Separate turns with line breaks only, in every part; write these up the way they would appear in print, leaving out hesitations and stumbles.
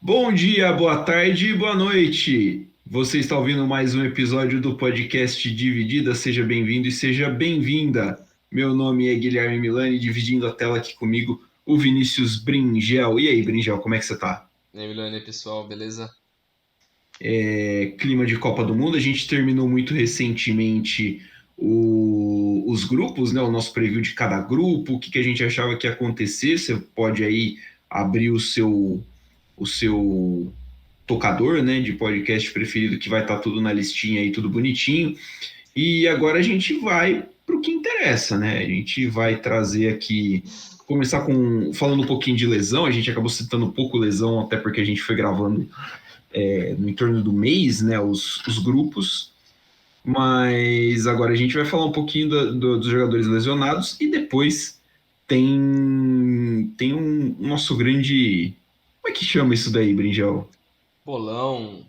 Bom dia, boa tarde, boa noite. Você está ouvindo mais um episódio do podcast Dividida. Seja bem-vindo e seja bem-vinda. Meu nome é Guilherme Milani, dividindo a tela aqui comigo o Vinícius Bringel. E aí, Bringel, como é que você tá?
E aí, Milene, pessoal, beleza?
Clima de Copa do Mundo. A gente terminou muito recentemente os grupos, né? O nosso preview de cada grupo, o que a gente achava que ia acontecer. Você pode aí abrir o seu tocador, né, de podcast preferido, que vai estar tudo na listinha aí, tudo bonitinho. E agora a gente vai para o que interessa, né? A gente vai trazer aqui, começar com falando um pouquinho de lesão. A gente acabou citando um pouco lesão, até porque a gente foi gravando no entorno do mês, né, os grupos. Mas agora a gente vai falar um pouquinho dos jogadores lesionados e depois tem um nosso grande. Como é que chama isso daí, Brinjal?
Bolão,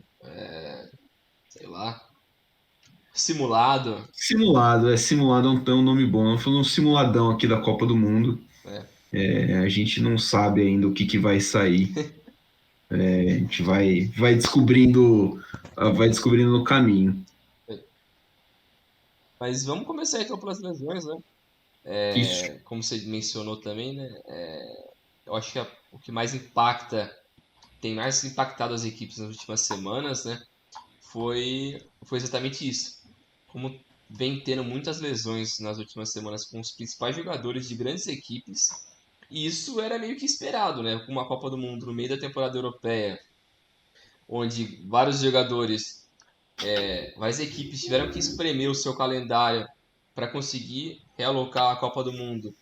sei lá, simulado,
Simulado é um nome bom. Foi um simuladão aqui da Copa do Mundo.
né?
A gente não sabe ainda o que vai sair. A gente vai descobrindo no caminho.
Mas vamos começar então pelas lesões, né?
Isso.
Como você mencionou também, né? Eu acho que o que mais impacta, tem mais impactado as equipes nas últimas semanas, né? Foi exatamente isso. Como vem tendo muitas lesões nas últimas semanas com os principais jogadores de grandes equipes, e isso era meio que esperado, né? Com uma Copa do Mundo no meio da temporada europeia, onde vários jogadores, várias equipes tiveram que espremer o seu calendário para conseguir realocar a Copa do Mundo.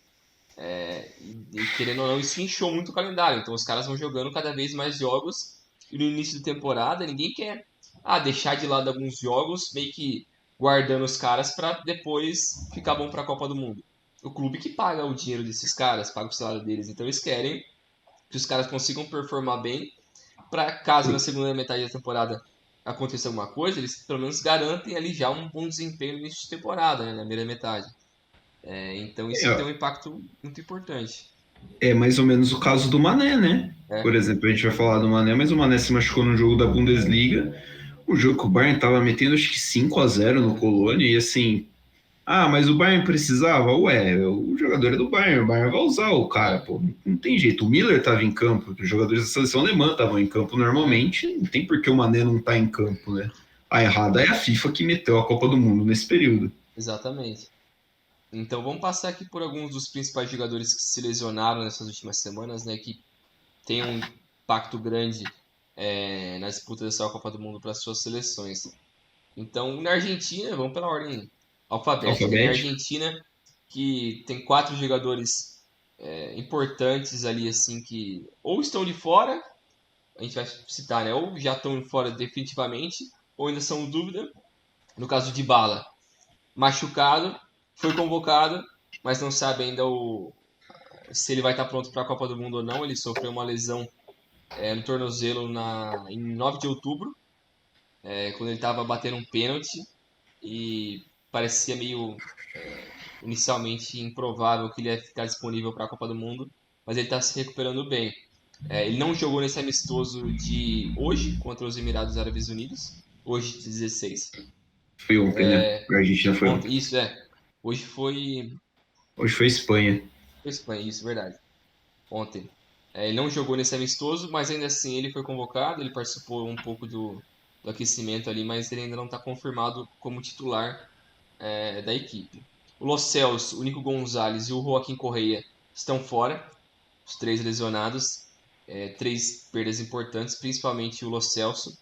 E querendo ou não, isso inchou muito o calendário. Então os caras vão jogando cada vez mais jogos. E no início da temporada ninguém quer deixar de lado alguns jogos, meio que guardando os caras para depois ficar bom para a Copa do Mundo. O clube que paga o dinheiro desses caras, paga o salário deles. Então eles querem que os caras consigam performar bem para caso na segunda metade da temporada aconteça alguma coisa, eles pelo menos garantem ali já um bom desempenho no início de temporada, né, na primeira metade. Então isso tem um
É,
impacto muito importante.
é mais ou menos o caso do Mané, né? Por
É,
exemplo, a gente vai falar do Mané, mas o Mané se machucou no jogo da Bundesliga. O jogo que o Bayern tava metendo acho que 5-0 no
é,
Colônia e assim, mas o Bayern precisava? Ué, o jogador é do Bayern, o Bayern vai usar o cara,
é,
pô. Não tem jeito. O Miller estava em campo, os jogadores da seleção alemã estavam em campo
é,
normalmente, não tem por que o Mané não tá em campo, né? A errada é a FIFA que meteu a Copa do Mundo nesse período.
exatamente. Então vamos passar aqui por alguns dos principais jogadores que se lesionaram nessas últimas semanas, né, que tem um impacto grande na disputa dessa Copa do Mundo para suas seleções. Então, na Argentina, vamos pela ordem alfabética, né? A
Alfabético.
Argentina, que tem quatro jogadores importantes ali, assim, que ou estão de fora, a gente vai citar, né? Ou já estão de fora definitivamente, ou ainda são dúvida. No caso de Bala, machucado, foi convocado, mas não sabe ainda se ele vai estar pronto para a Copa do Mundo ou não. Ele sofreu uma lesão no tornozelo em 9 de outubro, quando ele estava batendo um pênalti e parecia meio inicialmente improvável que ele ia ficar disponível para a Copa do Mundo, mas ele está se recuperando bem. Ele não jogou nesse amistoso de hoje contra os Emirados Árabes Unidos, hoje 16.
Foi ontem, né? A Argentina foi
Ontem,
ontem.
isso é. Hoje
Hoje foi Espanha.
foi Espanha, isso, verdade. Ontem. Ele não jogou nesse amistoso, mas ainda assim ele foi convocado, ele participou um pouco do aquecimento ali, mas ele ainda não está confirmado como titular da equipe. O Los Cels, o Nico Gonzalez e o Joaquim Correia estão fora, os três lesionados, três perdas importantes, principalmente o Los Celso,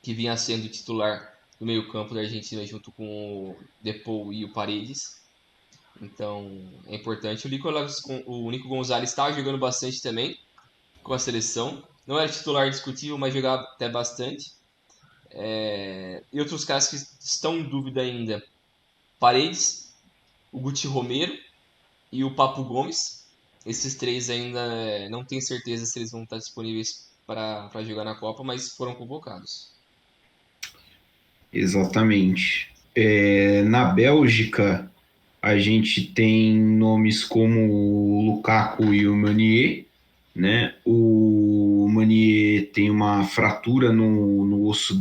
que vinha sendo titular do meio-campo da Argentina junto com o Depou e o Paredes. Então é importante. O Nico Gonzalez estava jogando bastante também com a seleção. Não era titular discutível, mas jogava até bastante. E outros caras que estão em dúvida ainda: Paredes, o Guti Romero e o Papo Gomes. Esses três ainda não tenho certeza se eles vão estar disponíveis para jogar na Copa, mas foram convocados.
Exatamente. Na Bélgica, a gente tem nomes como o Lukaku e o Meunier, né? O Meunier tem uma fratura no osso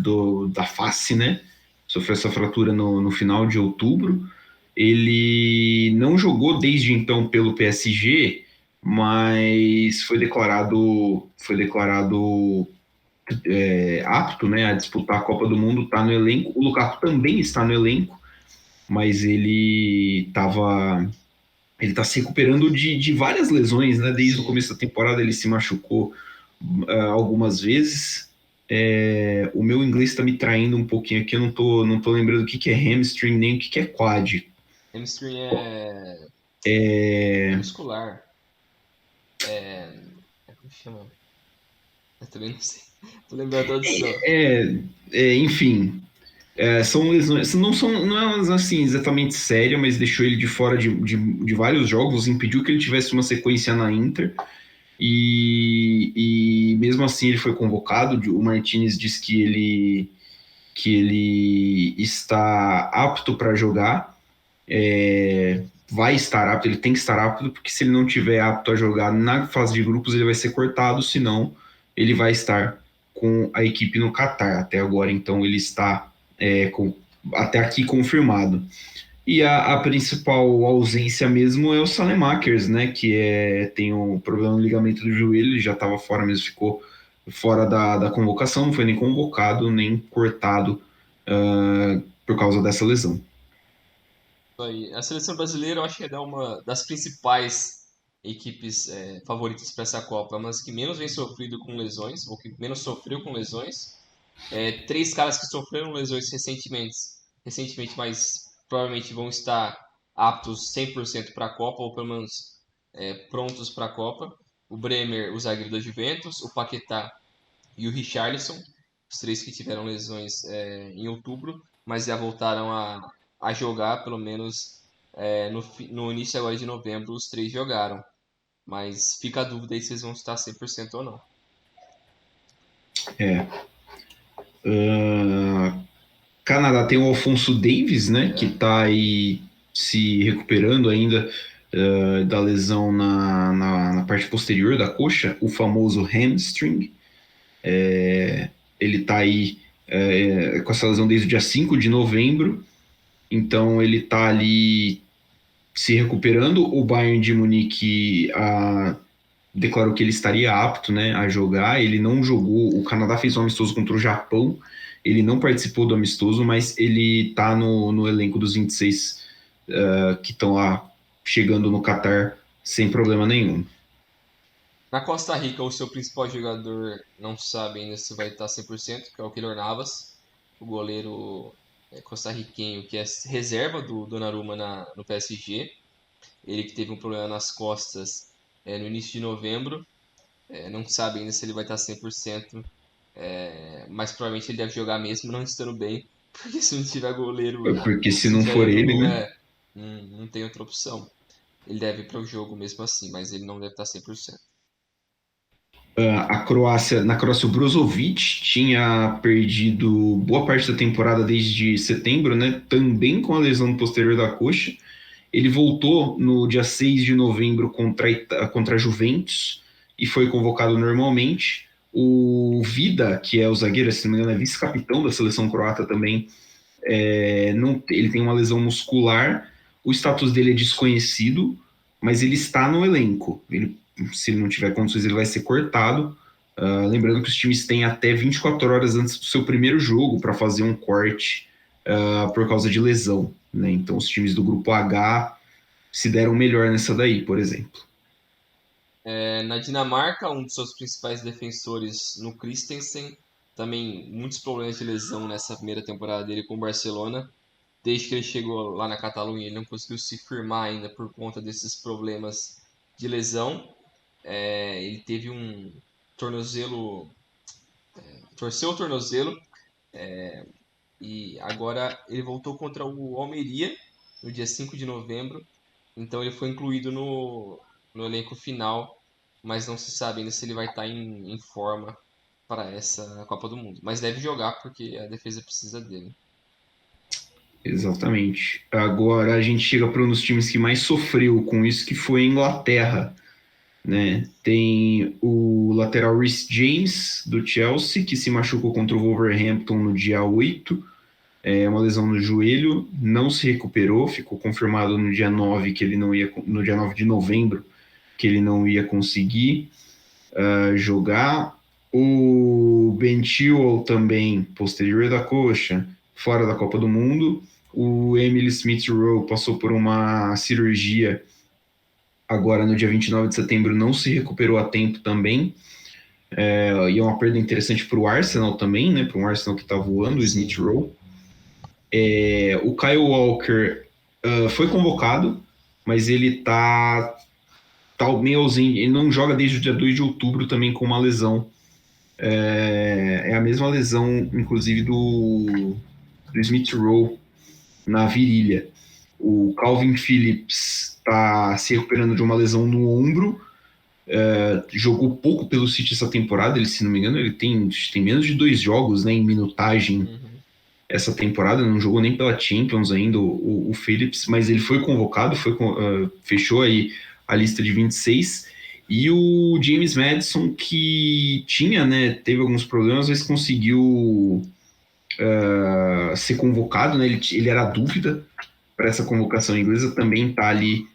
da face, né? Sofreu essa fratura no final de outubro. Ele não jogou desde então pelo PSG, mas foi declarado apto, né, a disputar a Copa do Mundo, está no elenco. O Lukaku também está no elenco, mas ele está se recuperando de várias lesões, né? Desde o
Sim.
começo da temporada ele se machucou algumas vezes. O meu inglês está me traindo um pouquinho aqui, eu não tô lembrando o que que é hamstring, nem o que que é quad.
Hamstring é muscular. Como chama? Eu também não sei. Tô lembrando a tradução.
Enfim, são lesões, não é uma assim exatamente séria, mas deixou ele de fora de vários jogos, impediu que ele tivesse uma sequência na Inter. E mesmo assim ele foi convocado. O Martinez disse que ele está apto para jogar, vai estar apto, ele tem que estar apto, porque se ele não tiver apto a jogar na fase de grupos, ele vai ser cortado, senão ele vai estar com a equipe no Catar. Até agora, então, ele está até aqui confirmado. E a principal ausência mesmo é o Saelemaekers, né? Que tem um problema no ligamento do joelho, ele já estava fora mesmo, ficou fora da convocação, não foi nem convocado, nem cortado por causa dessa lesão.
Aí, a seleção brasileira eu acho que é uma das principais equipes favoritas para essa Copa, mas que menos vem sofrido com lesões, ou que menos sofreu com lesões. Três caras que sofreram lesões recentemente, mas provavelmente vão estar aptos 100% para a Copa, ou pelo menos prontos para a Copa. O Bremer, o zagueiro da Juventus, o Paquetá e o Richarlison, os três que tiveram lesões em outubro, mas já voltaram a jogar, pelo menos no início agora de novembro, os três jogaram. Mas fica a dúvida aí se eles vão estar 100% ou não.
É. Canadá tem o Alfonso Davis, né? Que
É.
está aí se recuperando ainda da lesão na parte posterior da coxa, o famoso hamstring. Ele está aí com essa lesão desde o dia 5 de novembro, então ele está ali se recuperando. O Bayern de Munique declarou que ele estaria apto, né, a jogar. Ele não jogou, o Canadá fez um amistoso contra o Japão, ele não participou do amistoso, mas ele está no elenco dos 26 que estão lá chegando no Catar sem problema nenhum.
Na Costa Rica, o seu principal jogador não sabe ainda se vai estar 100%, que é o Keylor Navas, o goleiro costarriquenho que é reserva do Donnarumma no PSG. Ele que teve um problema nas costas no início de novembro. Não sabe ainda se ele vai estar 100%, mas provavelmente ele deve jogar mesmo não estando bem, porque se não tiver goleiro,
Porque se
se não
não
tiver
for
ele,
ele,
não,
né?
não tem outra opção. Ele deve ir para o jogo mesmo assim, mas ele não deve estar 100%.
Na Croácia, o Brozovic tinha perdido boa parte da temporada desde setembro, né? Também com a lesão posterior da coxa. Ele voltou no dia 6 de novembro contra a Juventus e foi convocado normalmente. O Vida, que é o zagueiro, se não me engano, é vice-capitão da seleção croata também, ele tem uma lesão muscular. O status dele é desconhecido, mas ele está no elenco. Se ele não tiver condições, ele vai ser cortado. Lembrando que os times têm até 24 horas antes do seu primeiro jogo para fazer um corte por causa de lesão, né? Então, os times do grupo H se deram melhor nessa daí, por exemplo.
Na Dinamarca, um dos seus principais defensores no Christensen, também muitos problemas de lesão nessa primeira temporada dele com o Barcelona. Desde que ele chegou lá na Catalunha, ele não conseguiu se firmar ainda por conta desses problemas de lesão. Ele teve um tornozelo, torceu o tornozelo e agora ele voltou contra o Almeria no dia 5 de novembro. Então ele foi incluído no elenco final, mas não se sabe ainda se ele vai estar em forma para essa Copa do Mundo. Mas deve jogar porque a defesa precisa dele.
Exatamente. Agora a gente chega para um dos times que mais sofreu com isso, que foi a Inglaterra. né? Tem o lateral Reece James, do Chelsea, que se machucou contra o Wolverhampton no dia 8. É uma lesão no joelho, não se recuperou, ficou confirmado no dia 9 que ele não ia, no dia 9 de novembro, que ele não ia conseguir jogar. O Ben Chilwell também, posterior da coxa, fora da Copa do Mundo. O Emily Smith-Rowe passou por uma cirurgia agora no dia 29 de setembro, não se recuperou a tempo também. E é uma perda interessante para o Arsenal também, né? Para um Arsenal que está voando, o Smith-Rowe. O Kyle Walker foi convocado, mas ele tá meio ausente. Ele não joga desde o dia 2 de outubro também com uma lesão. É a mesma lesão, inclusive, do Smith Rowe na virilha. O Calvin Phillips está se recuperando de uma lesão no ombro. Jogou pouco pelo City essa temporada, ele, se não me engano, ele tem menos de 2 jogos, né, em minutagem essa temporada, não jogou nem pela Champions ainda, o Phillips, mas ele foi convocado, fechou aí a lista de 26. E o James Maddison, que teve alguns problemas, mas conseguiu ser convocado, né? Ele era dúvida para essa convocação inglesa, também está ali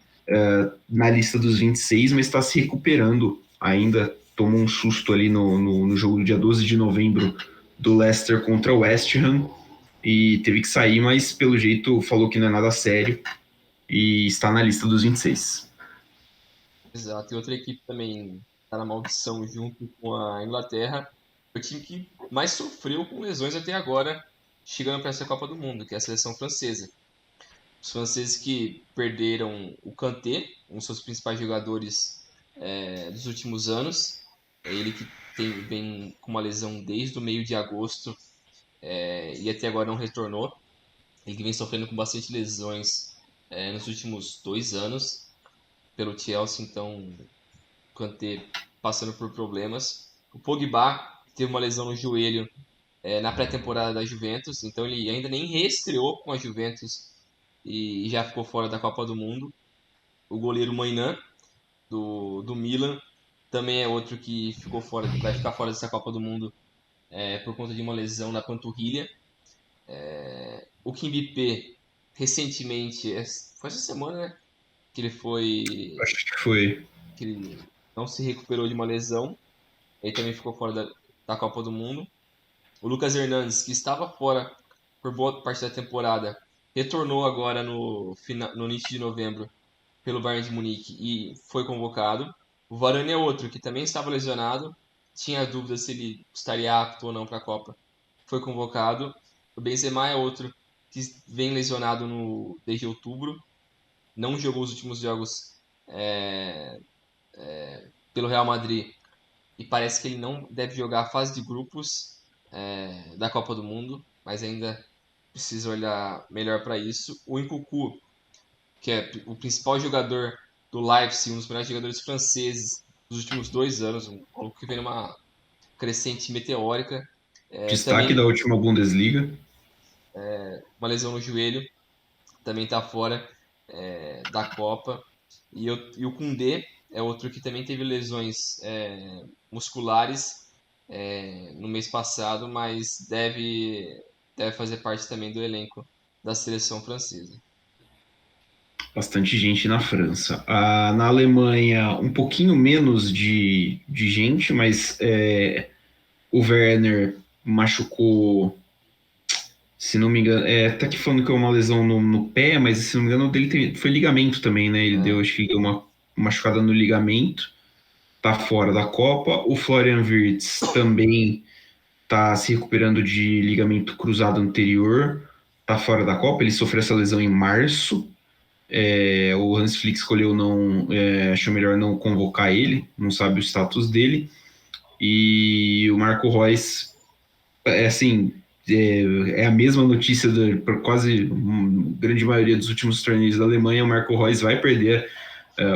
na lista dos 26, mas está se recuperando ainda. Tomou um susto ali no jogo do dia 12 de novembro do Leicester contra o West Ham e teve que sair, mas pelo jeito falou que não é nada sério e está na lista dos 26.
Exato, e outra equipe também está na maldição junto com a Inglaterra, o time que mais sofreu com lesões até agora, chegando para essa Copa do Mundo, que é a seleção francesa. Os franceses que perderam o Kanté, um dos seus principais jogadores dos últimos anos, é ele que vem com uma lesão desde o meio de agosto e até agora não retornou. Ele que vem sofrendo com bastante lesões nos últimos 2 anos pelo Chelsea, então Kanté passando por problemas. O Pogba teve uma lesão no joelho na pré-temporada da Juventus, então ele ainda nem reestreou com a Juventus e já ficou fora da Copa do Mundo. O goleiro Maignan, do Milan, também é outro que vai ficar fora dessa Copa do Mundo por conta de uma lesão na panturrilha. O Kimpembe, recentemente, foi essa semana, né? Que ele foi.
Acho que foi.
Que ele não se recuperou de uma lesão. Ele também ficou fora da Copa do Mundo. O Lucas Hernandes, que estava fora por boa parte da temporada, retornou agora no início de novembro pelo Bayern de Munique e foi convocado. O Varane é outro que também estava lesionado, tinha dúvida se ele estaria apto ou não para a Copa. Foi convocado. O Benzema é outro que vem lesionado desde outubro, não jogou os últimos jogos pelo Real Madrid e parece que ele não deve jogar a fase de grupos da Copa do Mundo, mas ainda precisa olhar melhor para isso. O Nkunku, que é o principal jogador do Leipzig, um dos melhores jogadores franceses dos últimos 2 anos, um maluco que vem numa crescente meteórica.
Destaque da
Também
última Bundesliga.
uma lesão no joelho, também está fora da Copa. E o Koundé é outro que também teve lesões musculares no mês passado, mas deve fazer parte também do elenco da seleção francesa.
Bastante gente na França. Na Alemanha, um pouquinho menos de gente, mas o Werner machucou, se não me engano, tá aqui falando que é uma lesão no pé, mas se não me engano, o dele foi ligamento também, né? Ele acho que deu uma machucada no ligamento, tá fora da Copa. O Florian Wirtz também tá se recuperando de ligamento cruzado anterior, tá fora da Copa. Ele sofreu essa lesão em março. O Hans Flick escolheu achou melhor não convocar ele, não sabe o status dele. E o Marco Reus, assim, a mesma notícia para quase grande maioria dos últimos torneios da Alemanha. O Marco Reus vai perder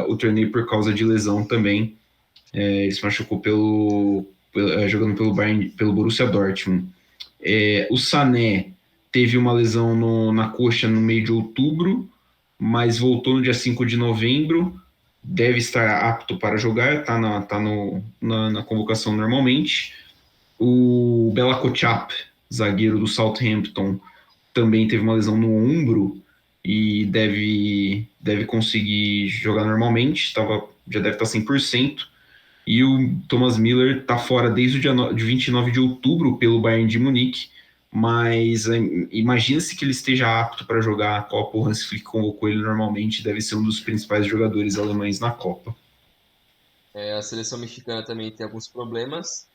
o torneio por causa de lesão também. Ele se machucou jogando pelo Bayern, pelo Borussia Dortmund. O Sané teve uma lesão na coxa no meio de outubro, mas voltou no dia 5 de novembro. deve estar apto para jogar, está na convocação normalmente. O Bella Kotchap, zagueiro do Southampton, também teve uma lesão no ombro e deve conseguir jogar normalmente, já deve estar 100%. E o Thomas Miller está fora desde o dia 29 de outubro pelo Bayern de Munique, mas imagina-se que ele esteja apto para jogar a Copa. O Hans Flick convocou ele normalmente, deve ser um dos principais jogadores alemães na Copa.
A seleção mexicana também tem alguns problemas.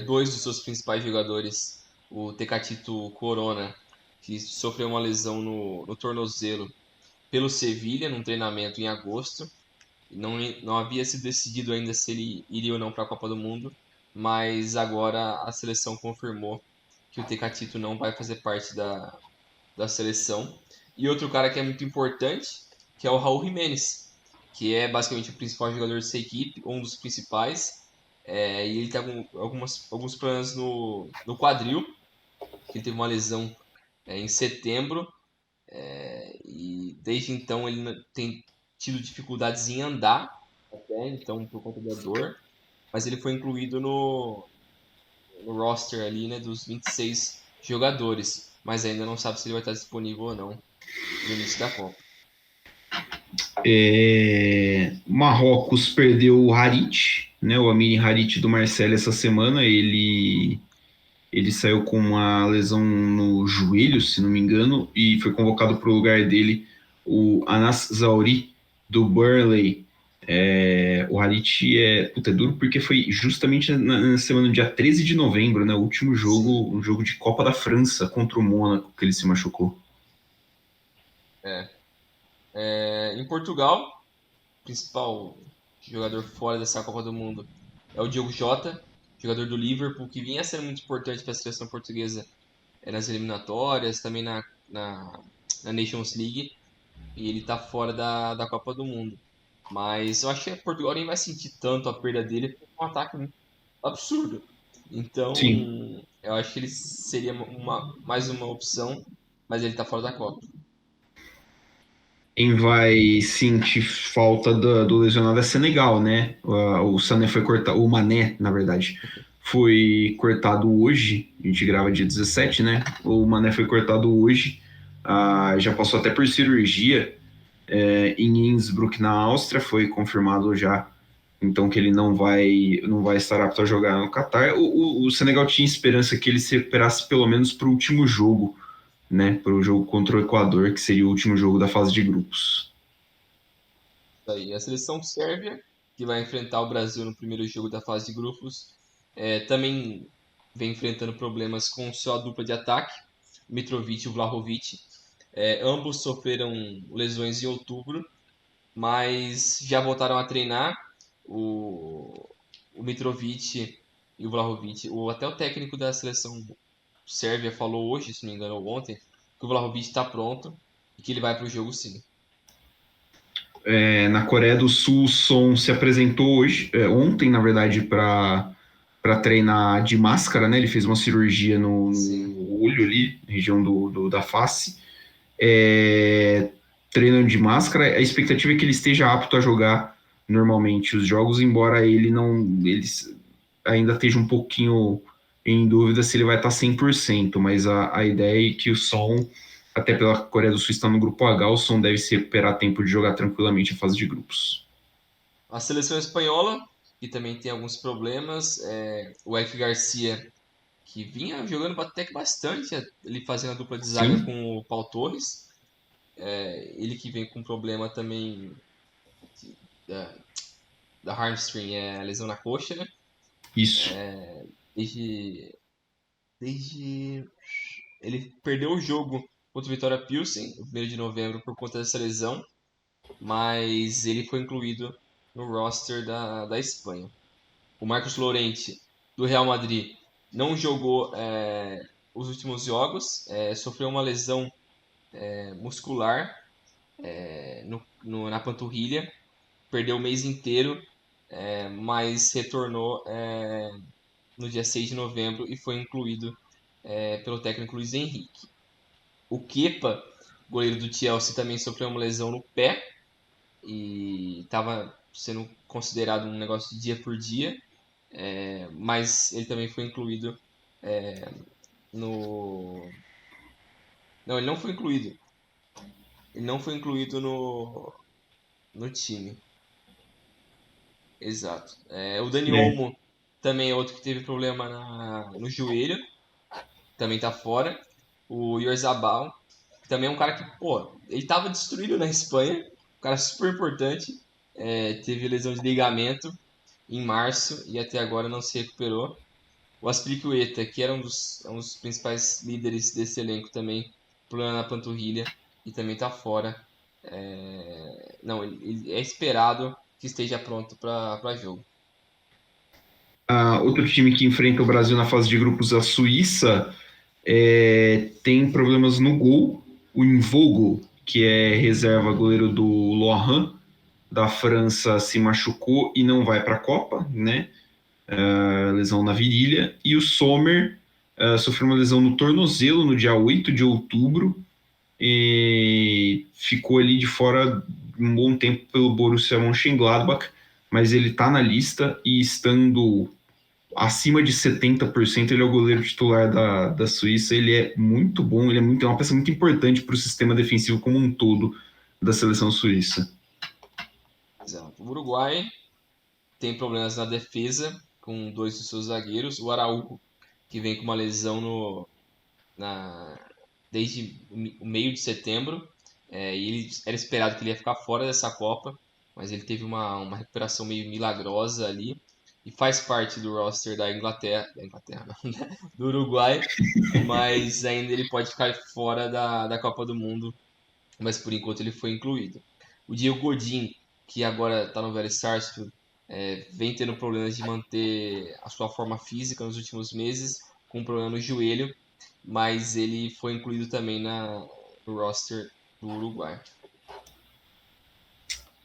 Dois dos seus principais jogadores, o Tecatito Corona, que sofreu uma lesão no tornozelo pelo Sevilha, num treinamento em agosto. Não havia sido decidido ainda se ele iria ou não para a Copa do Mundo, mas agora a seleção confirmou que o Tecatito não vai fazer parte da seleção. E outro cara que é muito importante, que é o Raul Jiménez, que é basicamente o principal jogador dessa equipe, um dos principais. E ele tem alguns problemas no quadril, que ele teve uma lesão em setembro, e desde então ele tem tido dificuldades em andar, até então por conta da dor, mas ele foi incluído no roster ali, né, dos 26 jogadores, mas ainda não sabe se ele vai estar disponível ou não no início da Copa.
Marrocos perdeu o Harit, né, o Amine Harit do Marseille essa semana. Ele saiu com uma lesão no joelho, se não me engano, e foi convocado para o lugar dele o Anas Zauri do Burnley. O Harit é duro porque foi justamente na semana do dia 13 de novembro, né, o último
Sim,
jogo, um jogo de Copa da França contra o Mônaco, que ele se machucou.
é. Em Portugal, o principal jogador fora dessa Copa do Mundo é o Diogo Jota, jogador do Liverpool, que vinha sendo muito importante para a seleção portuguesa nas eliminatórias, também na Nations League, e ele tá fora da Copa do Mundo. Mas eu acho que Portugal nem vai sentir tanto a perda dele, porque é um ataque muito absurdo. Então,
Sim.
eu acho que ele seria mais uma opção, mas ele tá fora da Copa.
Quem vai sentir falta do lesionado é Senegal, né? O Sané foi cortado, o Mané, na verdade, foi cortado hoje. A gente grava dia 17, né? O Mané foi cortado hoje. Já passou até por cirurgia em Innsbruck, na Áustria. Foi confirmado já, então, que ele não vai estar apto a jogar no Catar. O Senegal tinha esperança que ele se recuperasse pelo menos para o último jogo, né? Para o jogo contra o Equador, que seria o último jogo da fase de grupos.
Aí, a seleção sérvia, que vai enfrentar o Brasil no primeiro jogo da fase de grupos, também vem enfrentando problemas com sua dupla de ataque, Mitrovic e Vlahovic. Ambos sofreram lesões em outubro, mas já voltaram a treinar. O, o Mitrovic e o Vlahovic, até o técnico da seleção sérvia falou hoje, se não me engano, ou ontem, que o Vlahovic está pronto e que ele vai para o jogo sim.
Na Coreia do Sul, o Son se apresentou ontem, na verdade, para treinar de máscara, né? Ele fez uma cirurgia
Sim.
no olho ali, região da face. Treinando de máscara, a expectativa é que ele esteja apto a jogar normalmente os jogos, embora ele ainda esteja um pouquinho em dúvida se ele vai estar 100%, mas a ideia é que o Son, até pela Coreia do Sul estar no grupo H, o Son deve se recuperar a tempo de jogar tranquilamente a fase de grupos.
A seleção espanhola, que também tem alguns problemas, o Eric Garcia, que vinha jogando até que bastante, ele fazendo a dupla de zaga
Sim,
com o Pau Torres. Ele que vem com problema também da, da hamstring, a lesão na coxa, né?
isso.
Desde, desde ele perdeu o jogo contra o Vitória Pilsen, no 1º de novembro, por conta dessa lesão, mas ele foi incluído no roster da Espanha. O Marcos Llorente, do Real Madrid, não jogou os últimos jogos, sofreu uma lesão muscular na panturrilha, perdeu o mês inteiro, mas retornou no dia 6 de novembro e foi incluído pelo técnico Luiz Henrique. O Kepa, goleiro do Chelsea, também sofreu uma lesão no pé, e estava sendo considerado um negócio de dia por dia, mas ele também foi incluído no. Não, ele não foi incluído. Ele não foi incluído no time. Exato. O Dani
É.
Olmo também é outro que teve problema no joelho, também tá fora. O Oyarzabal também é um cara que, pô, ele tava destruído na Espanha, um cara super importante, teve lesão de ligamento em março e até agora não se recuperou. O Aspilicueta, que era um dos principais líderes desse elenco também, problema na panturrilha e também tá fora. Não, ele é esperado que esteja pronto para jogo.
Outro time que enfrenta o Brasil na fase de grupos, a Suíça, tem problemas no gol. O Invogo, que é reserva goleiro do Lohan, da França, se machucou e não vai para a Copa, né? Lesão na virilha. E o Sommer sofreu uma lesão no tornozelo no dia 8 de outubro e ficou ali de fora um bom tempo pelo Borussia Mönchengladbach, mas ele está na lista e estando acima de 70%, ele é o goleiro titular da Suíça. Ele é muito bom, é uma peça muito importante para o sistema defensivo como um todo da seleção suíça.
Exato. O Uruguai tem problemas na defesa com dois dos seus zagueiros. O Araújo, que vem com uma lesão na, desde o meio de setembro. E ele era esperado que ele ia ficar fora dessa Copa, mas ele teve uma recuperação meio milagrosa ali. E faz parte do roster da Inglaterra não, do Uruguai, mas ainda ele pode ficar fora da Copa do Mundo, mas por enquanto ele foi incluído. O Diego Godin, que agora está no Vélez Sarsfield, vem tendo problemas de manter a sua forma física nos últimos meses, com um problema no joelho, mas ele foi incluído também no roster do Uruguai.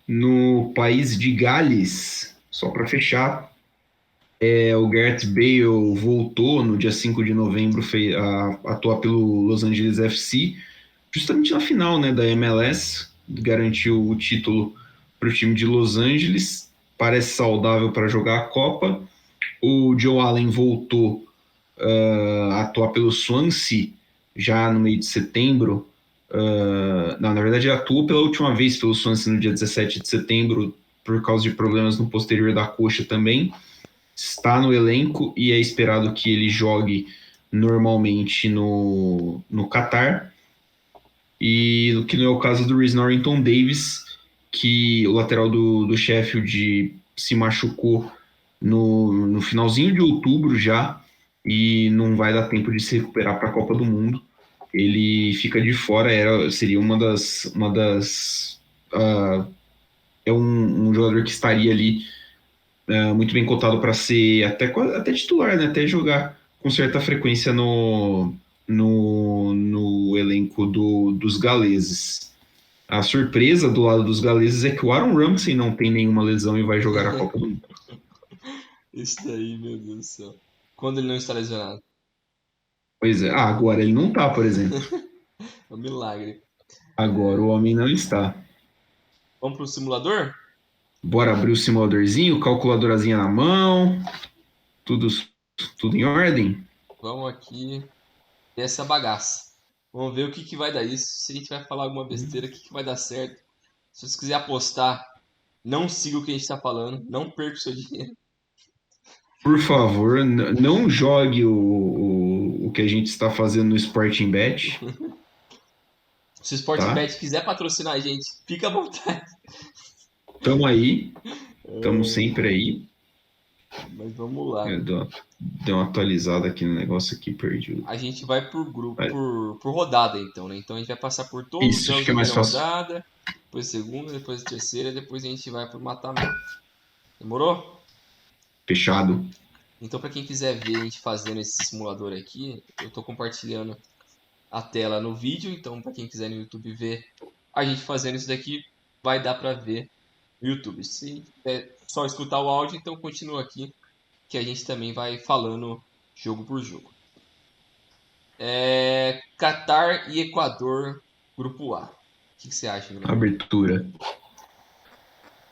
No país de Gales, só para fechar, o Gareth Bale voltou no dia 5 de novembro a atuar pelo Los Angeles FC, justamente na final, né, da MLS, garantiu o título para o time de Los Angeles, parece saudável para jogar a Copa. O Joe Allen voltou a atuar pelo Swansea já no meio de setembro. Não, na verdade, ele atuou pela última vez pelo Swansea no dia 17 de setembro por causa de problemas no posterior da coxa também. Está no elenco e é esperado que ele jogue normalmente no Qatar. E o que não é o caso do Reece Norrington Davis, que o lateral do Sheffield se machucou no finalzinho de outubro já e não vai dar tempo de se recuperar para a Copa do Mundo. Ele fica de fora, seria uma das é um jogador que estaria ali muito bem cotado para ser até titular, né? Até jogar com certa frequência no elenco dos galeses. A surpresa do lado dos galeses é que o Aaron Ramsey não tem nenhuma lesão e vai jogar a Copa do Mundo.
Isso daí, meu Deus do céu. Quando ele não está lesionado.
Pois é. Agora ele não tá, por exemplo.
É um milagre.
Agora o homem não está.
Vamos pro simulador?
Bora abrir o simuladorzinho, calculadorazinha na mão, tudo, tudo em ordem?
Vamos aqui ver essa bagaça. Vamos ver o que vai dar isso. Se a gente vai falar alguma besteira, o que vai dar certo. Se você quiser apostar, não siga o que a gente está falando. Não perca o seu dinheiro.
Por favor, não jogue o que a gente está fazendo no Sporting Bet,
Se o
tá?
Sportbet quiser patrocinar a gente, fica à vontade.
Tamo aí, tamo sempre aí.
Mas vamos lá.
Dei uma atualizada aqui no negócio aqui, perdi.
A gente vai por grupo, por rodada então, né? Então a gente vai passar por todos os
Isso, acho
jogos
que é
da
mais
primeira
fácil.
rodada, depois a segunda, depois a terceira, depois a gente vai pro mata-mata. Demorou?
Fechado.
Então para quem quiser ver a gente fazendo esse simulador aqui, eu tô compartilhando a tela no vídeo, então para quem quiser no YouTube ver a gente fazendo isso daqui, vai dar para ver no YouTube. Se é só escutar o áudio, então continua aqui que a gente também vai falando jogo por jogo. Catar e Equador, grupo A. O que você acha, Guilherme?
Abertura.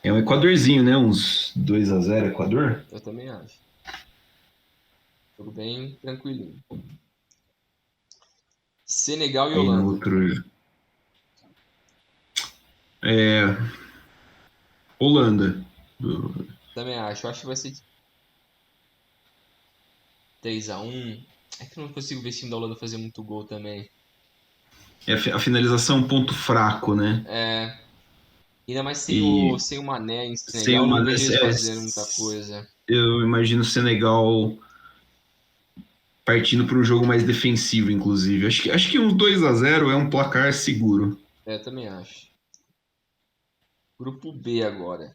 É um Equadorzinho, né? Uns 2-0 Equador.
Eu também acho. Jogo bem tranquilinho. Senegal e
Aí no
Holanda.
outro. É, Holanda.
Também acho. Eu acho que vai ser 3-1. É que eu não consigo ver esse time da Holanda fazer muito gol também.
É a finalização é um ponto fraco, né?
É, ainda mais
E
sem o Mané em
sem
Senegal, eu
uma.
não vejo eles fazendo muita coisa.
Eu imagino o Senegal partindo para um jogo mais defensivo, inclusive. Acho que uns 2-0 é um placar seguro.
É, também acho. Grupo B agora.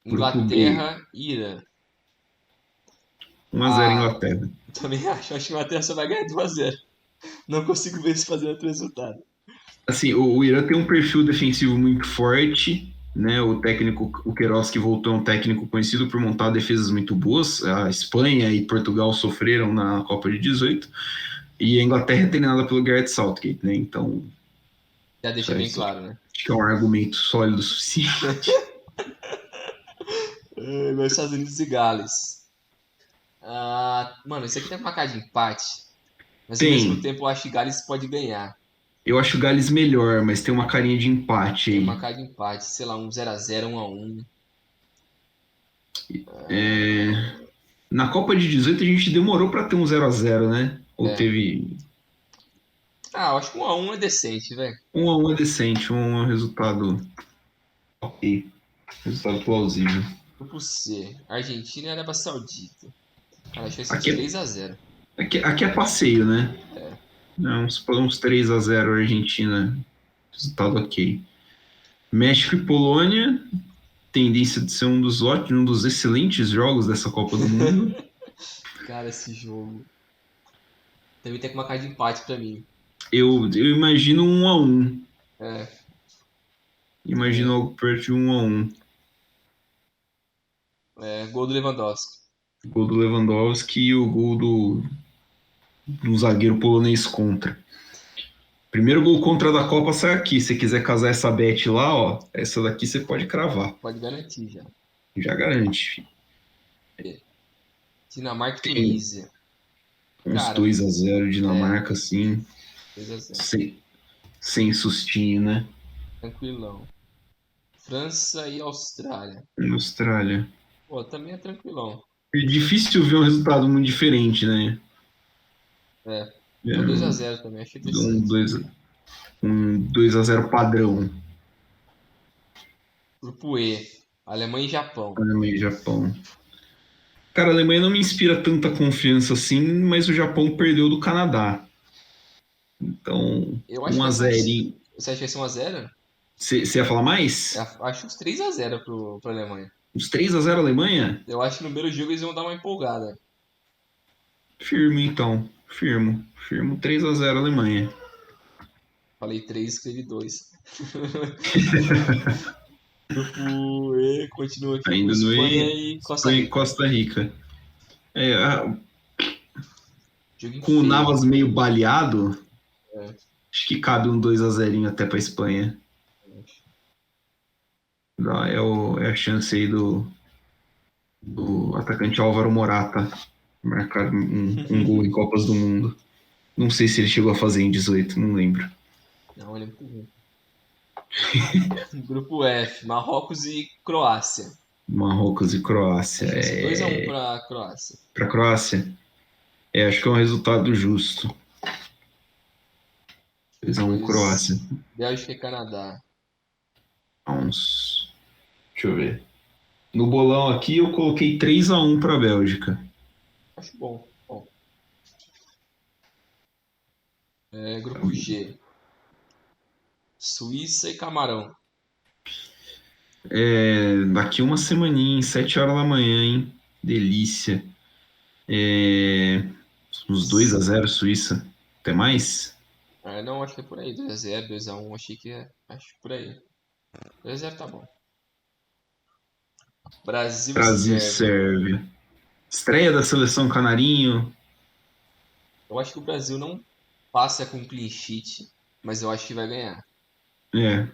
Grupo B,
Inglaterra e Irã.
1-0
Ah,
Inglaterra.
também acho. Acho que a Inglaterra só vai ganhar 2-0. Não consigo ver eles fazendo outro resultado.
Assim, o Irã tem um perfil defensivo muito forte, né? O técnico, o Queiroz, que voltou, é um técnico conhecido por montar defesas muito boas. A Espanha e Portugal sofreram na Copa de 18. E a Inglaterra é treinada pelo Gareth Southgate, né? Então,
Já
isso,
deixa
é-
bem
isso
claro, né?
acho que é um argumento sólido o suficiente.
Meus Estados Unidos e Gales. Mano, isso aqui tem uma cara de empate. Mas ao mesmo
Tem.
tempo eu acho que Gales pode ganhar.
Eu acho o Gales melhor, mas tem uma carinha de empate
Tem
aí.
uma cara de empate. Sei lá, um 0-0, 1-1.
Na Copa de 18 a gente demorou para ter um 0-0, né? Ou
É.
teve
Eu acho que 1-1 é decente, velho.
1-1 é decente, 1-1 é um resultado ok, resultado plausível.
Grupo C. Argentina e Arábia Saudita. Cara, acho que vai ser uns
Aqui é,
3-0.
aqui é passeio, né? É, uns 3-0 Argentina, resultado ok. México e Polônia, tendência de ser um dos excelentes jogos dessa Copa do Mundo.
Cara, esse jogo. Também tem uma cara de empate pra mim.
Eu imagino 1-1.
É, também
Imagino
é.
algo perto de 1-1.
Gol do Lewandowski.
O gol do Lewandowski e o gol do zagueiro polonês contra. Primeiro gol contra da Copa sai aqui. Se quiser casar essa bet lá, ó, essa daqui você pode cravar.
Pode garantir já.
Já garante, filho.
Dinamarca e
Tem
Tunísia.
uns
Cara,
2-0 Dinamarca, assim,
2-0.
sem sustinho, né?
Tranquilão. França e Austrália.
Na Austrália.
Pô, também é tranquilão.
É difícil ver um resultado muito diferente, né?
É.
É
Então
um,
2-0 também, achei
um
decente.
2 um 2-0 padrão.
Grupo E. Alemanha e Japão.
Alemanha e Japão. Cara, a Alemanha não me inspira tanta confiança assim, mas o Japão perdeu do Canadá. Então,
Eu acho que
um
vai
a
ser uns.
0.
Você acha que vai ser 1-0?
Você ia falar mais?
Acho uns 3-0 pra Alemanha.
Uns 3-0 Alemanha?
Eu acho que no primeiro jogo eles vão dar uma empolgada.
Firme, então. Firmo. Firmo 3-0 Alemanha.
Falei 3, escrevi 2. Grupo E continua aqui com
Ainda no
Espanha
E,
e Costa
Espanha e
Rica.
Costa Rica. É,
Jogo
com o
feio.
Navas meio baleado,
É,
acho que cabe um 2-0 até para Espanha. É a chance aí do atacante Álvaro Morata marcar um gol em Copas do Mundo. Não sei se ele chegou a fazer em 18, não lembro.
Não, ele é muito ruim. Grupo F, Marrocos e Croácia.
Marrocos e Croácia.
Acho que vai ser 2-1 pra Croácia.
Para Croácia, acho que é um resultado justo. 2-1 Croácia.
Depois, Bélgica e Canadá.
Deixa eu ver. No bolão aqui eu coloquei 3-1 para a Bélgica.
Acho bom. Bom. Grupo G, Suíça e Camarão.
Daqui uma semaninha, 7 horas da manhã, hein? Delícia. Uns 2-0 Suíça. Até mais?
Não, acho que é por aí. 2-0, 2-1, achei que é. Acho por aí. 2-0 tá bom. Brasil e
Brasil e
Sérvia.
Sérvia. Estreia da seleção Canarinho.
Eu acho que o Brasil não passa com clean sheet, mas eu acho que vai ganhar.
É.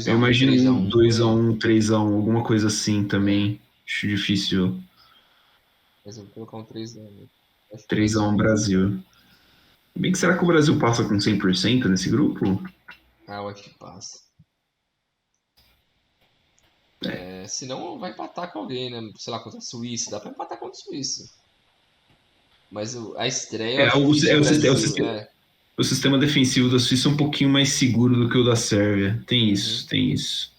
Eu
2x1,
imagino um
3x1 por aí.
2x1, 3x1, alguma coisa assim também. Acho difícil.
Mas eu vou colocar um 3x1. Acho que o Brasil
3x1
passa.
Brasil. Bem que será que o Brasil passa com 100% nesse grupo?
Ah, eu acho que passa. É, senão vai empatar com alguém, né? Sei lá, contra a Suíça. Dá pra empatar contra a Suíça. Mas a estreia eu
É,
acho difícil o
é
Brasil. É.
o sistema defensivo da Suíça é um pouquinho mais seguro do que o da Sérvia. Tem
Uhum.
isso, tem isso.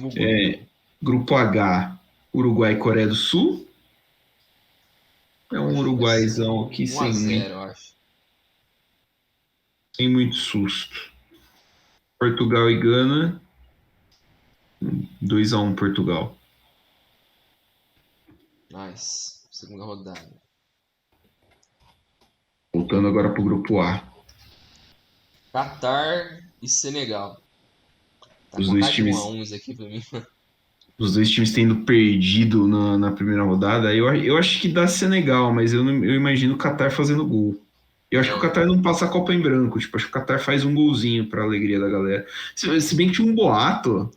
Último grupo.
Grupo H, Uruguai e Coreia do Sul. É
Eu
um
acho que vai ser
uruguaizão
um
aqui
1x0, eu acho.
sem muito susto. Portugal e Gana, 2x1 Portugal.
Nice. Segunda rodada.
Voltando agora pro grupo A.
Catar e Senegal. Tá
Os
com a
dois
cara de
times
1x1 isso aqui pra mim.
Os dois times tendo perdido na primeira rodada, eu acho que dá Senegal, mas eu imagino o Qatar fazendo gol. Eu acho que o
É.
Qatar não passa a Copa em branco, tipo, acho que o Qatar faz um golzinho para alegria da galera. Se bem que tinha um boato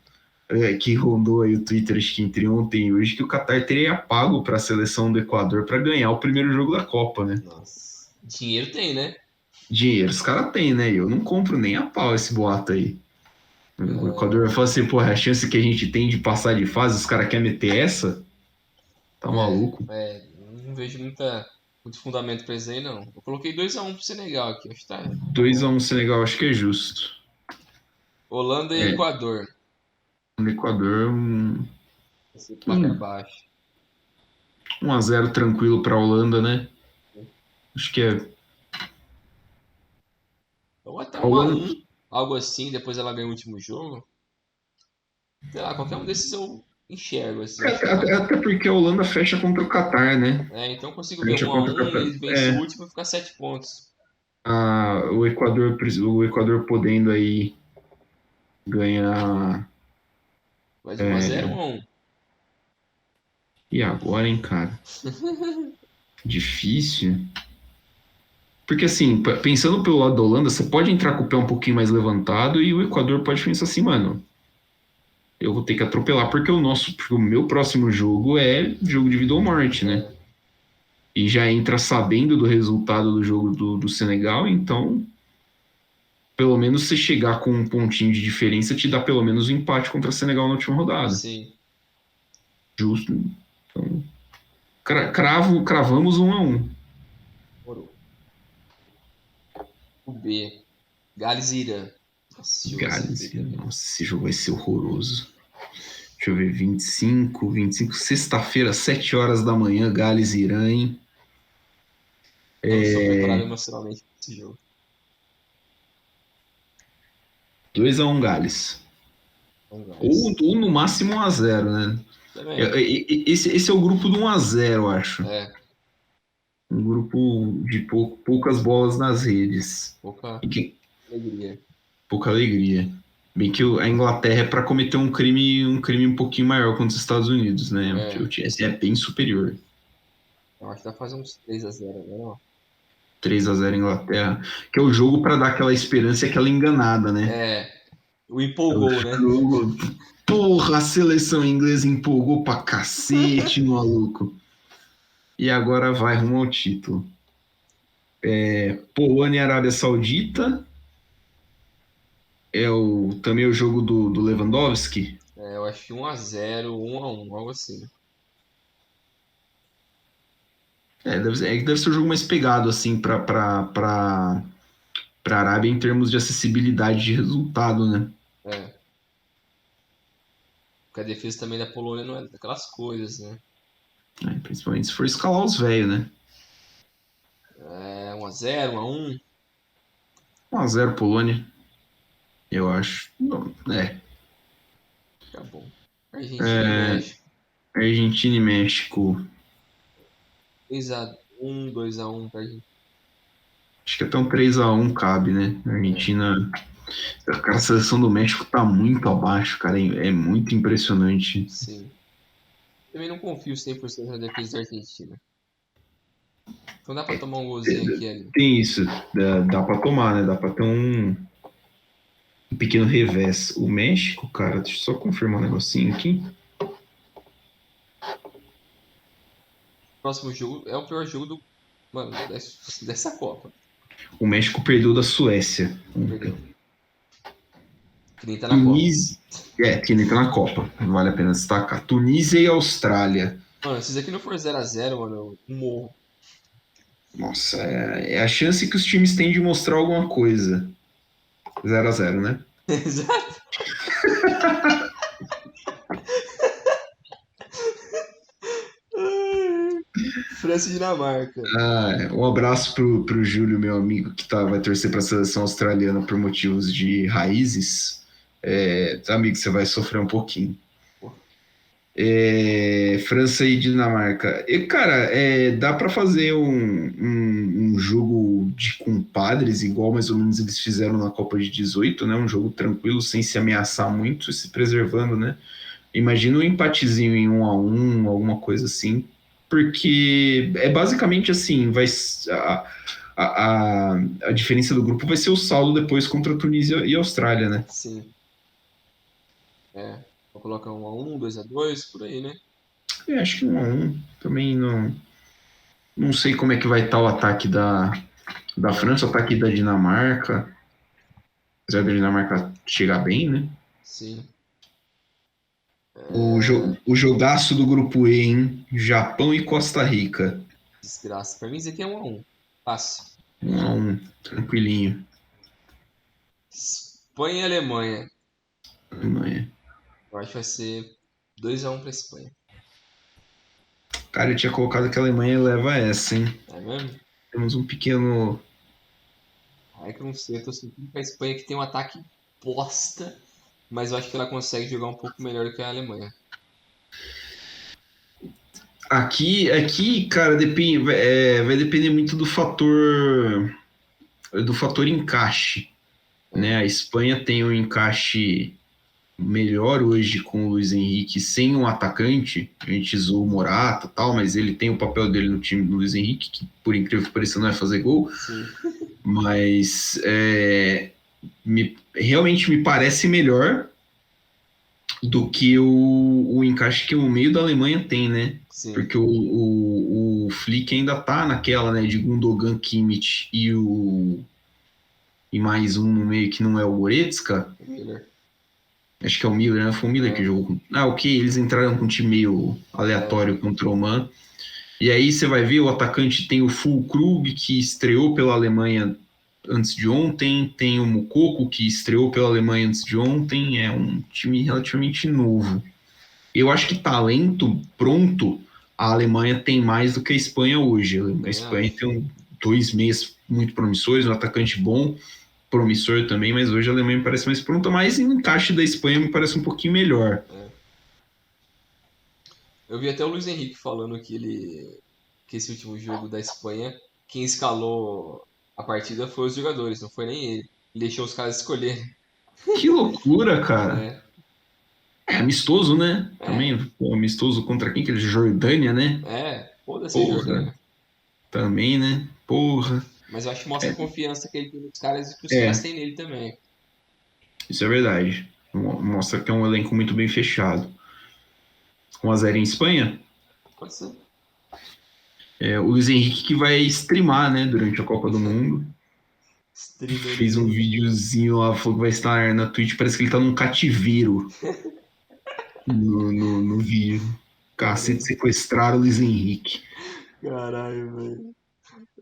que rondou aí o Twitter, acho que entre ontem e hoje, que o Qatar teria pago para a seleção do Equador para ganhar o primeiro jogo da Copa, né?
Nossa. Dinheiro tem, né?
Dinheiro os caras têm, né? Eu não compro nem a pau esse boato aí. O Equador vai falar assim, porra, a chance que a gente tem de passar de fase, os caras querem meter essa? Tá maluco?
Não vejo muito fundamento pra isso aí, não. Eu coloquei 2x1 pro Senegal aqui, acho que tá
Dois
bom.
a um Senegal, acho que é justo.
Holanda e
É,
Equador.
no Equador,
Esse placar
um,
baixo.
1x0 tranquilo para a Holanda, né? Acho que é.
Ou até
A
um a
Holanda,
um algo assim, depois ela ganha o último jogo. Sei lá, qualquer um desses eu enxergo, assim, acho que tá.
até porque a Holanda fecha contra o Qatar, né?
É, então eu consigo ver
Fecha
um a
contra o
um
Qatar.
e vence o último e ficar 7 pontos.
O Equador podendo aí ganhar.
Vai de 1x0
É,
ou 1x1?
e agora, hein, cara? Difícil. Porque assim, pensando pelo lado da Holanda, você pode entrar com o pé um pouquinho mais levantado e o Equador pode pensar assim, mano, eu vou ter que atropelar porque o meu próximo jogo é jogo de vida ou morte, né?
É,
E já entra sabendo do resultado do jogo do Senegal, então pelo menos se chegar com um pontinho de diferença te dá pelo menos um empate contra o Senegal na última rodada.
sim.
Justo. Então, cravamos 1x1.
Morou. O B. Gales e Irã. Nossa, esse jogo vai ser
Gales,
feio também.
nossa, esse jogo vai ser horroroso. Deixa eu ver, 25, sexta-feira, 7 horas da manhã, Gales e Irã, hein?
Não estou preparado emocionalmente para esse jogo.
2x1 Gales.
Vamos, Gales.
Ou no máximo 1x0, né?
Também.
Esse é o grupo do 1x0, acho.
É,
Um grupo de poucas bolas nas redes.
pouca
E
alegria.
pouca alegria. Bem que a Inglaterra é para cometer um crime um pouquinho maior contra os Estados Unidos, né?
É,
O TSE é bem superior.
eu acho que dá pra fazer uns 3x0 agora, ó.
3x0 Inglaterra. Que é o jogo para dar aquela esperança e aquela enganada, né?
É, o
É o
empolgou, né?
jogo. Porra, a seleção inglesa empolgou pra cacete, maluco. E agora vai rumo ao título. Polônia e Arábia Saudita. Também o jogo do Lewandowski.
É, eu acho que 1x0, 1x1, algo assim.
Deve ser o jogo mais pegado, assim, pra Arábia em termos de acessibilidade de resultado, né?
É, porque a defesa também da Polônia não é daquelas coisas, né?
Principalmente se for escalar os velhos, né?
É, 1x0, 1x1,
1x0 Polônia, eu acho. Não,
tá bom. Argentina e México.
Argentina e México.
3x1, 2x1 pra Argentina.
Acho que até um 3x1 cabe, né? A
É,
Argentina. Cara, a seleção do México tá muito abaixo, cara. É muito impressionante.
sim. Também não confio 100% na defesa da Argentina. Então dá pra tomar um golzinho aqui e ali.
Tem isso, dá pra tomar, né? Dá pra ter um. um pequeno revés. O México, cara, deixa eu só confirmar um negocinho aqui.
Próximo jogo é o pior jogo mano, dessa Copa.
O México perdeu da Suécia.
Perdeu. Que nem tá na Copa.
Tunísia. Que nem tá na Copa. Vale a pena destacar. Tunísia e Austrália.
Mano, se isso aqui não for 0x0, mano, eu morro.
Nossa, é a chance que os times têm de mostrar alguma coisa. 0x0, né?
Exato. França e Dinamarca.
Um abraço pro Júlio, meu amigo, que vai torcer para a seleção australiana por motivos de raízes. Amigo, você vai sofrer um pouquinho. França e Dinamarca. Cara, dá para fazer um jogo de compadres, igual mais ou menos eles fizeram na Copa de 18, né? Um jogo tranquilo, sem se ameaçar muito, se preservando, né? Imagina um empatezinho em 1-1, alguma coisa assim, porque é basicamente assim, a diferença do grupo vai ser o saldo depois contra a Tunísia e a Austrália, né?
Sim. Vou colocar 1x1, 2x2, por aí, né?
Acho que 1-1. Também não sei como é que vai estar o ataque da França, o ataque da Dinamarca. Apesar da Dinamarca chegar bem, né?
Sim.
O jogaço do grupo E, hein? Japão e Costa Rica.
Desgraça. Pra mim isso aqui é 1x1. Fácil.
1-1, tranquilinho.
Espanha e Alemanha.
Alemanha.
Eu acho que vai ser 2x1 pra Espanha.
Cara, eu tinha colocado que a Alemanha leva essa, hein?
É mesmo?
Temos um pequeno.
Ai que eu não sei. Eu tô sentindo que a Espanha que tem um ataque bosta. Mas eu acho que ela consegue jogar um pouco melhor do que a Alemanha.
Aqui, cara, vai depender muito do fator encaixe, né? A Espanha tem um encaixe melhor hoje com o Luiz Henrique sem um atacante. A gente zoou o Morata e tal, mas ele tem o papel dele no time do Luiz Henrique, que por incrível que pareça não é fazer gol.
Sim.
Mas realmente me parece melhor do que o encaixe que o meio da Alemanha tem, né?
Sim.
Porque o Flick ainda tá naquela, né, de Gundogan, Kimmich e mais um no meio que não é o Goretzka.
Miller.
Acho que é o Miller, né? Foi o Miller que jogou. Ok, eles entraram com um time meio aleatório contra o Oman. E aí você vai ver, o atacante tem o Füllkrug, que estreou pela Alemanha antes de ontem, tem o Moukoko, que estreou pela Alemanha antes de ontem, é um time relativamente novo. Eu acho que talento pronto, a Alemanha tem mais do que a Espanha hoje. A Espanha tem 2 meias muito promissores, um atacante bom, promissor também, mas hoje a Alemanha me parece mais pronta, mas o encaixe da Espanha me parece um pouquinho melhor.
Eu vi até o Luiz Henrique falando que esse último jogo da Espanha, quem escalou a partida foi os jogadores, não foi nem ele. Ele deixou os caras escolherem.
Que loucura, cara.
É,
Amistoso, né? Também, amistoso contra quem? Aquele Jordânia, né?
Foda-se a Jordânia.
Também, né? Porra.
Mas eu acho que mostra a confiança que ele tem nos caras e que os caras têm nele também.
Isso é verdade. Mostra que é um elenco muito bem fechado. 1-0 em Espanha?
Pode ser.
O Luiz Henrique que vai streamar, né? Durante a Copa do Mundo. Fez um videozinho lá, falou que vai estar na Twitch. Parece que ele tá num cativeiro no vídeo. Cacete, sequestraram o Luiz Henrique.
Caralho, velho.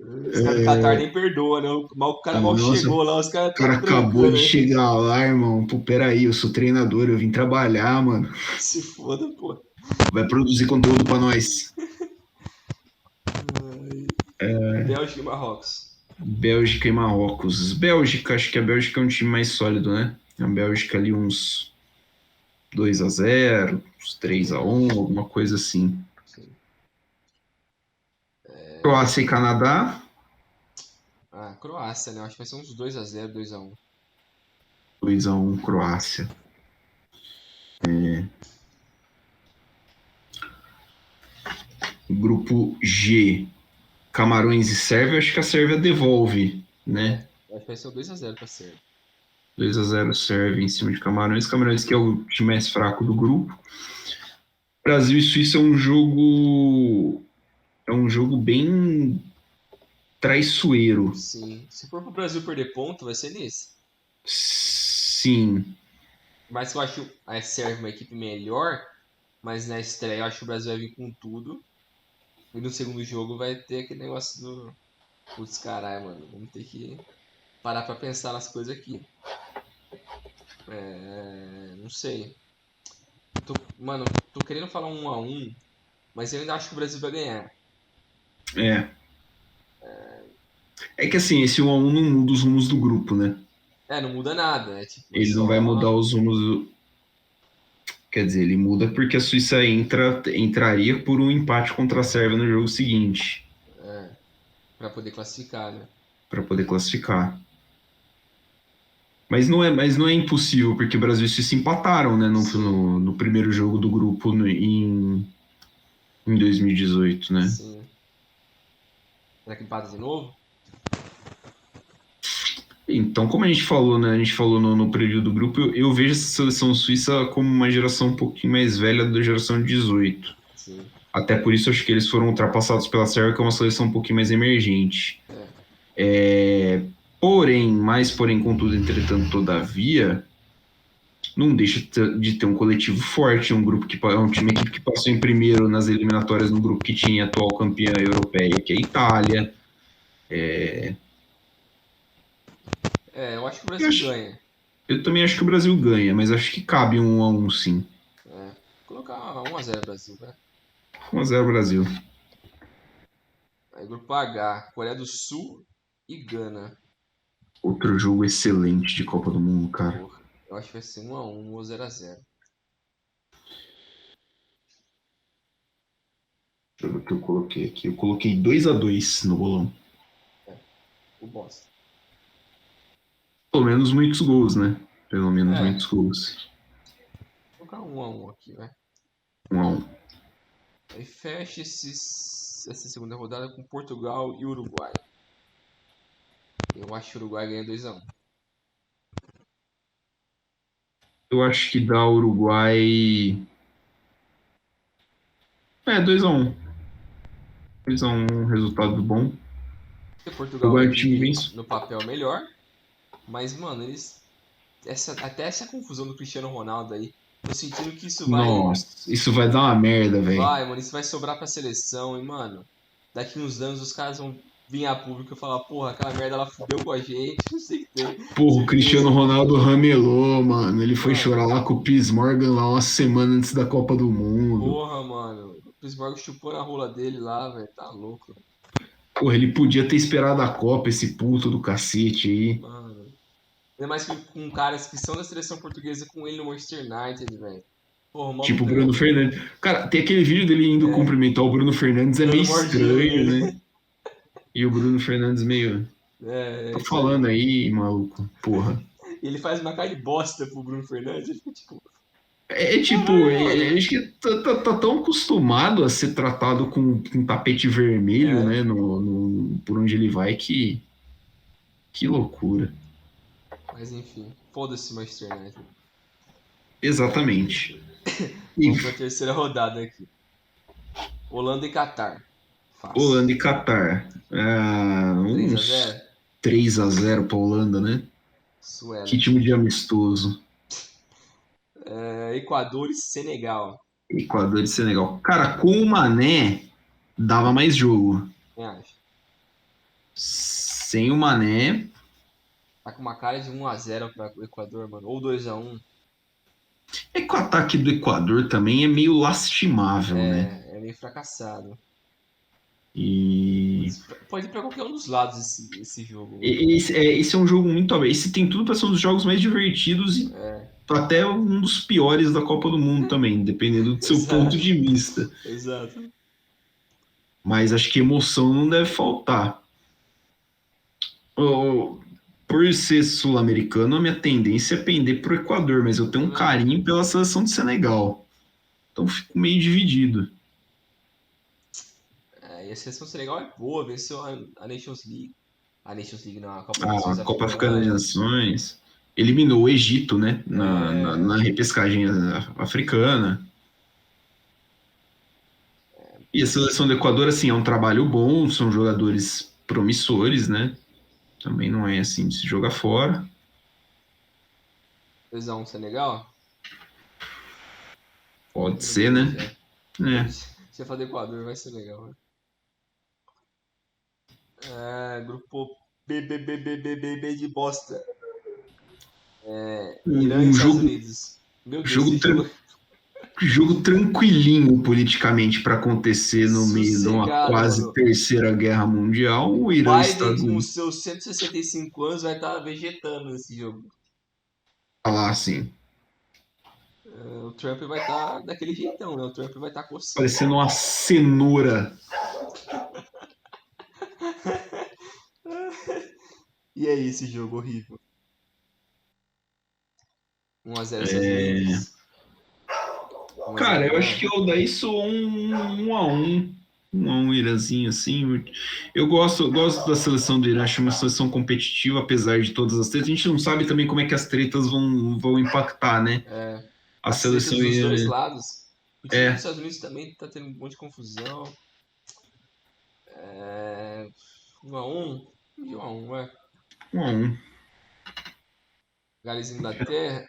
Os caras do Qatar nem perdoa, né? O cara mal chegou lá, os caras
O cara acabou de chegar lá, irmão. Pô, peraí, eu sou treinador, eu vim trabalhar, mano.
Se foda, pô.
Vai produzir conteúdo pra nós.
Bélgica e Marrocos.
Bélgica e Marrocos. Bélgica, acho que a Bélgica é um time mais sólido, né? A Bélgica ali uns 2-0, uns 3-1, alguma coisa assim.
Sim.
Croácia e Canadá.
Croácia, né? Acho que vai ser uns 2x0, 2x1.
2-1, Croácia. Grupo G. Camarões e Sérvia. Acho que a Sérvia devolve, né?
Acho que vai ser um 2x0 pra Sérvia.
2-0 Sérvia em cima de Camarões. Camarões que é o time mais fraco do grupo. Brasil e Suíça é um jogo bem traiçoeiro.
Sim. Se for pro Brasil perder ponto, vai ser nesse.
Sim.
Mas eu acho a Sérvia uma equipe melhor, mas na estreia eu acho que o Brasil vai vir com tudo. E no segundo jogo vai ter aquele negócio do. Putz, caralho, mano. Vamos ter que parar pra pensar nas coisas aqui. Não sei. Mano, tô querendo falar 1-1, mas eu ainda acho que o Brasil vai ganhar.
É. É que assim, esse 1-1 não muda os rumos do grupo, né?
Não muda nada. É tipo, é
Ele não vai mudar
só.
os rumos. Quer dizer, ele muda porque a Suíça entraria por um empate contra a Sérvia no jogo seguinte,
Pra poder classificar, né?
para poder classificar. Mas não é impossível, porque o Brasil e Suíça empataram, né,
Sim,
no primeiro jogo do grupo em 2018, né?
sim. Será que empata de novo?
Então, como a gente falou, né? A gente falou no preview do grupo, eu vejo essa seleção suíça como uma geração um pouquinho mais velha da geração 18.
Sim.
Até por isso acho que eles foram ultrapassados pela Sérvia, que é uma seleção um pouquinho mais emergente.
É.
Porém, contudo, entretanto, todavia, não deixa de ter um coletivo forte, um grupo que é uma equipe que passou em primeiro nas eliminatórias no grupo que tinha a atual campeã europeia, que é a Itália.
Eu acho que o
Eu,
Brasil
acho,
ganha.
eu também acho que o Brasil ganha, mas acho que cabe um 1-1 sim.
Vou colocar 1-0 Brasil, né?
1-0 Brasil.
Aí grupo H, Coreia do Sul e Gana.
Outro jogo excelente de Copa do Mundo, cara.
Porra, eu acho que vai ser 1-1 ou 0-0.
Deixa eu ver o que eu coloquei aqui. Eu coloquei 2-2 no bolão.
O bosta.
Pelo menos muitos gols, né? Pelo menos
É,
muitos gols.
vou colocar 1-1 aqui, né?
1-1.
Aí fecha essa segunda rodada com Portugal e Uruguai. Eu acho que o Uruguai ganha 2-1.
Eu acho que dá Uruguai. 2-1. 2-1, resultado bom.
Porque Portugal é
Uruguai
uma
é um time
equipe
vence.
no papel melhor, mas, mano, até essa confusão do Cristiano Ronaldo aí, tô sentindo que isso vai.
Nossa, isso vai dar uma merda, velho.
Vai, mano, isso vai sobrar pra seleção e, mano, daqui uns anos os caras vão vir a público e falar, porra, aquela merda ela fudeu com a gente, não sei o que tem,
Porra, o Cristiano
certeza.
Ronaldo ramelou, mano. Ele foi chorar
Mano,
lá com o Piers Morgan lá uma semana antes da Copa do Mundo.
porra, mano, o Pittsburgh chupou na rola dele lá, velho, tá louco,
Porra, ele podia ter esperado a Copa, esse puto do cacete aí.
mano. Ainda mais que com caras que são da seleção portuguesa com ele no Manchester United, velho. Porra, o
Tipo o
maluco
Bruno
é,
Fernandes. Cara, tem aquele vídeo dele indo
é
cumprimentar o Bruno Fernandes, é meio
dando mordida
estranho,
nele.
né? E o Bruno Fernandes meio.
É
Tô
isso aí.
falando aí, maluco. Porra.
E ele faz uma cara de bosta pro Bruno Fernandes, ele fica tipo,
É tipo,
caralho, mano.
acho que tá tão acostumado a ser tratado com tapete vermelho,
É,
né? Por onde ele vai que loucura.
mas enfim, foda-se Manchester United.
Exatamente. E
Vamos pra terceira rodada aqui. Holanda e Catar. Fácil.
Holanda e Catar.
Três a
Uns
0
3-0 pra Holanda, né? Que
Suelen.
time de amistoso.
Equador e Senegal.
Equador e Senegal. Cara, com o Mané, dava mais jogo.
Quem acha?
Sem o Mané,
Tá com uma cara de 1-0 para o Equador, mano. Ou 2-1.
é que o ataque do Equador também é meio lastimável, né?
É meio fracassado.
E
Pode ir pra qualquer um dos lados esse jogo.
esse é um jogo muito aberto. Esse tem tudo para ser um dos jogos mais divertidos e
É,
até um dos piores da Copa do Mundo também, dependendo do seu ponto
exato.
de vista.
Exato.
Mas acho que emoção não deve faltar. Oh, por ser sul-americano, a minha tendência é pender pro Equador, mas eu
Eu
tenho um
também.
carinho pela seleção de Senegal. Então fico meio dividido.
E a seleção Senegal é boa, venceu a Nations League. A Nations League não, a Copa das Nações
A Copa Africana de
Africanas.
Nações. eliminou o Egito, né? Na
É,
repescagem africana. E a seleção do Equador, assim, é um trabalho bom, são jogadores promissores, né? Também não é assim de se jogar fora.
2x1 Senegal?
Pode
Quero
ser,
ver
né?
já.
É.
Já falei Equador, vai ser legal, né? Grupo B de bosta. Irã e
Um
Estados
jogo,
Unidos. Meu Deus, esse
jogo,
jogo
jogo tranquilinho politicamente para acontecer no meio de uma
sossegado,
quase
mano.
terceira guerra mundial. O
O
Irã e
Biden,
Estados
com
Unidos
seus 165 anos, vai estar vegetando nesse jogo.
falar assim,
O Trump vai estar daquele jeitão, né? O Trump vai estar coçando.
parecendo uma cenoura.
E aí, esse jogo horrível? 1x0 Estados
É,
Unidos? 1x0
cara, eu acho
Irã?
que eu daí sou um a um. Um a um Irãzinho, assim. Eu gosto da seleção do Irã, acho uma seleção competitiva, apesar de todas as tretas. A gente não sabe também como é que as tretas vão impactar, né?
É,
A
as tretas
seleção
dos dois
irã.
lados. O time dos
É,
Estados Unidos também tá tendo um monte de confusão. É, 1x1? E 1x1, ué.
um a um.
Gales e Inglaterra.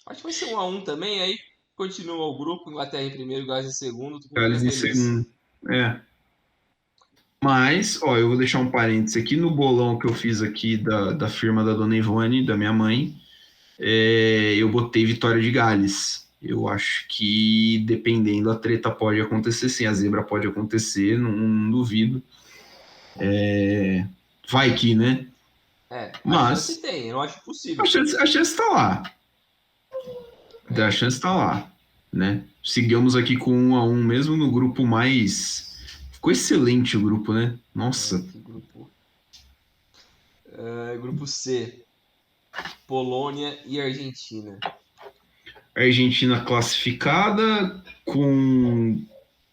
Acho que vai ser 1x1 também. Aí continua o grupo. Inglaterra em primeiro, Gales em segundo. Todo mundo fica
Gales em
feliz.
segundo. É. Mas, ó, eu vou deixar um parênteses aqui no bolão que eu fiz aqui da firma da Dona Ivone, da minha mãe. Eu botei Vitória de Gales. Eu acho que dependendo, a treta pode acontecer sim, a zebra pode acontecer, não duvido. Vai que, né?
A chance
Mas
tem. Eu não acho
a
possível.
chance, a chance tá lá. A
É,
chance tá lá, né? Seguimos aqui com um a um, mesmo no grupo mais. Ficou excelente o grupo, né? Nossa,
que grupo. Grupo C. Polônia e Argentina.
a Argentina classificada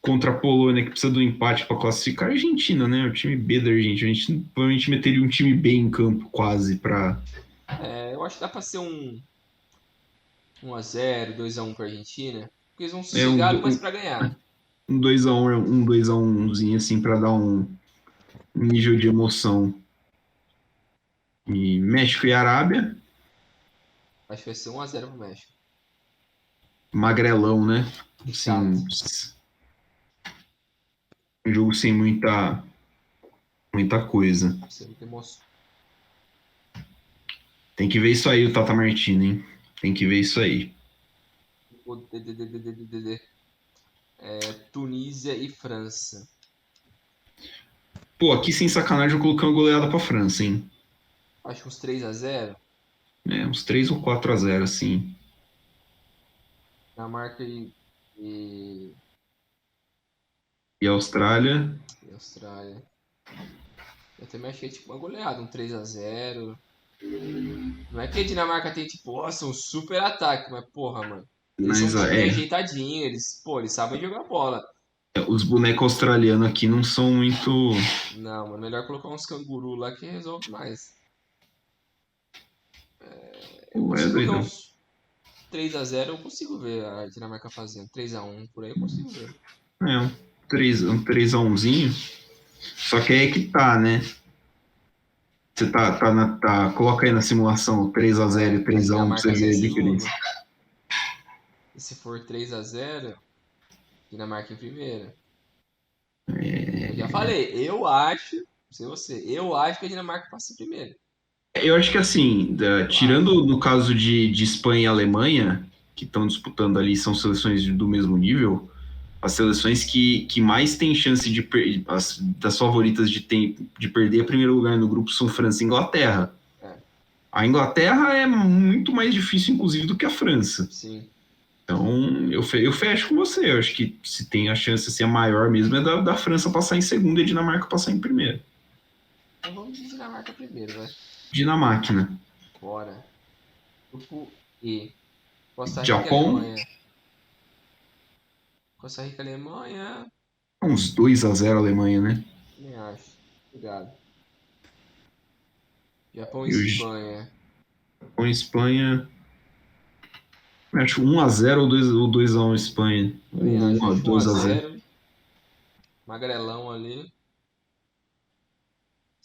contra a Polônia, que precisa do empate para classificar. A Argentina, né? O time B da Argentina. A gente provavelmente meteria um time B em campo, quase, para.
Eu acho que dá pra ser um 1x0, 2x1 pra Argentina. Porque eles vão
É um,
sossegados, mas pra ganhar.
um 2x1, um 2x1zinho, assim, para dar um nível de emoção. E México e Arábia,
Acho que vai ser 1x0 pro México.
magrelão, né?
Chato.
Assim, um jogo sem muita coisa.
Você não tem emoção.
Tem que ver isso aí, o Tata Martino, hein? Tem que ver isso aí.
Tunísia e França.
Pô, aqui sem sacanagem eu coloquei uma goleada pra França, hein?
Acho que uns 3x0.
Uns 3 ou 4-0, assim.
Dinamarca e,
E a Austrália,
e Austrália. Eu também achei tipo uma goleada, um 3x0. Não é que a Dinamarca tem, tipo, nossa, um super ataque, mas porra, mano. Eles são um
mas
time ajeitadinho, eles sabem jogar bola.
os bonecos australianos aqui não são muito.
Não, mano, melhor colocar uns canguru lá que resolve mais. Eu
Pô, é
consigo ver
doidão.
uns 3x0, eu consigo ver a Dinamarca fazendo. 3x1 por aí eu consigo ver.
Um 3x1zinho. Só que aí é que tá, né? Você coloca aí na simulação 3x0 e
A
3x1 pra você
Dinamarca sai
ver a
segundo.
diferença.
E se for 3x0, Dinamarca em primeiro. Eu já falei, eu acho, não sei você, eu acho que a Dinamarca passa em primeiro.
Eu acho que assim,
Eu acho.
tirando no caso de Espanha e Alemanha, que estão disputando ali, são seleções do mesmo nível, as seleções que mais têm chance das favoritas de perder primeiro lugar no grupo são França e Inglaterra.
É,
A Inglaterra é muito mais difícil, inclusive, do que a França.
sim.
Então, eu fecho com você. Eu acho que se tem a chance assim, a maior mesmo é da França passar em segundo e a Dinamarca passar em primeiro.
Então vamos de Dinamarca primeiro, vai.
Dinamáquina.
Bora. Grupo E. Costa Rica e
Japão,
Alemanha. Costa Rica e Alemanha.
uns 2-0 Alemanha, né?
Nem acho. Obrigado. Japão e
E o
Espanha.
Com a Espanha, acho 1-0 ou 2-1 Espanha.
Também acho. Acho que
2-0.
1x0. Magrelão ali.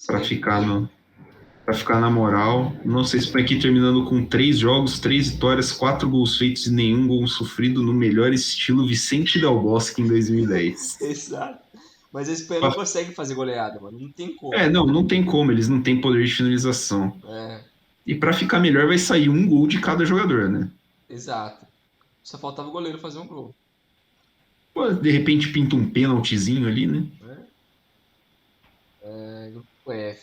Para
Esquenta o
ficar
dedo.
no, para ficar na moral. Nossa Espanha aqui terminando com 3 jogos, 3 vitórias, 4 gols feitos e nenhum gol sofrido no melhor estilo Vicente Del Bosque em 2010.
Exato. Mas a Espanha não consegue fazer goleada, mano. Não tem como.
Não tem como, eles não têm poder de finalização.
É,
E para ficar melhor vai sair um gol de cada jogador, né?
exato. Só faltava o goleiro fazer um gol.
Pô, de repente pinta um pênaltizinho ali, né?
Né? Grupo F.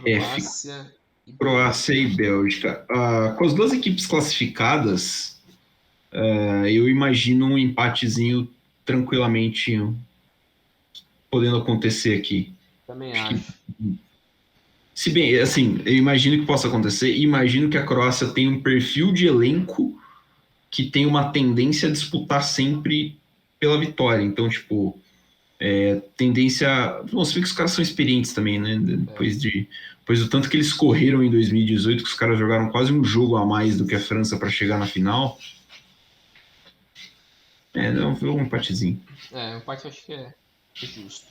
F,
Croácia e Bélgica.
Croácia e Bélgica. Com as duas equipes classificadas, eu imagino um empatezinho tranquilamente podendo acontecer aqui.
Também
Acho que,
acho.
se bem, assim, eu imagino que possa acontecer, e imagino que a Croácia tem um perfil de elenco que tem uma tendência a disputar sempre pela vitória. Então, tipo, tendência. Bom, você vê que os caras são experientes também, né? Depois do tanto que eles correram em 2018, que os caras jogaram quase um jogo a mais do que a França para chegar na final. Não, foi um empatezinho.
O empate acho que é justo.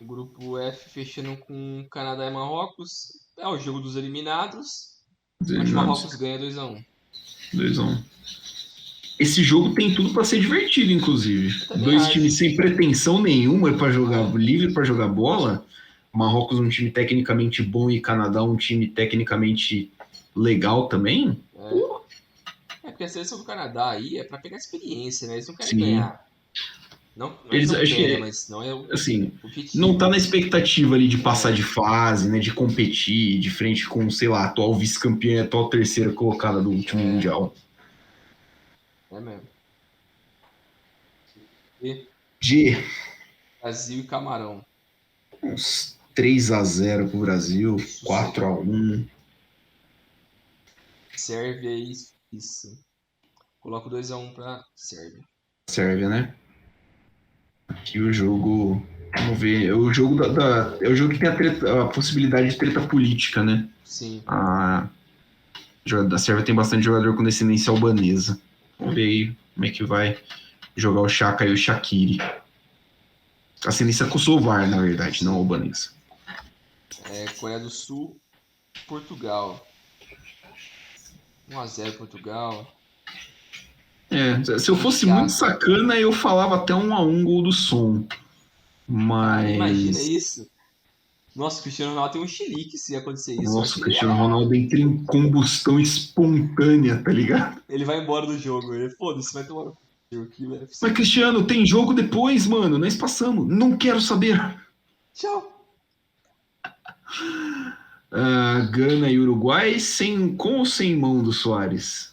O grupo F fechando com Canadá e Marrocos. É o jogo dos eliminados. Acho que Marrocos ganha 2x1.
2-1. Esse jogo tem tudo para ser divertido, inclusive.
Eu também
Dois
acho.
times sem pretensão nenhuma para jogar livre, para jogar bola. Marrocos um time tecnicamente bom e Canadá um time tecnicamente legal também.
Porque a seleção do Canadá aí é pra pegar experiência, né? Eles não querem
Sim.
ganhar. Não é que
Eles
não
acho
querem,
que
mas não é o
assim, não
objetivo.
tá na expectativa ali de passar de fase, né, de competir de frente com, sei lá, a atual vice-campeã e a atual terceira colocada do último mundial.
É mesmo. E
G,
Brasil e Camarão.
uns 3-0 pro Brasil,
Sossegado.
4-1.
Sérvia e Suíça. Coloco 2x1 pra Sérvia.
Sérvia, né? Aqui o jogo. Vamos ver. É o jogo é o jogo que tem a possibilidade de treta política, né?
Sim.
A Sérvia tem bastante jogador com descendência albanesa. Vamos ver aí como é que vai jogar o Chaka e o Shaqiri. Ascendência kosovar, na verdade, não albanesa.
Coreia do Sul, Portugal. 1x0 Portugal.
Se eu fosse muito sacana, eu falava até 1-1 gol do som.
Cara,
Mas.
imagina isso. Nossa, o Cristiano Ronaldo tem um chilique se acontecer isso.
Nossa, o Cristiano Ronaldo entra em combustão espontânea, tá ligado?
Ele vai embora do jogo. Ele, foda-se, vai tomar aqui, velho.
Mas, Cristiano, tem jogo depois, mano. Nós passamos. Não quero saber.
Tchau.
Gana e Uruguai com ou sem mão do Soares?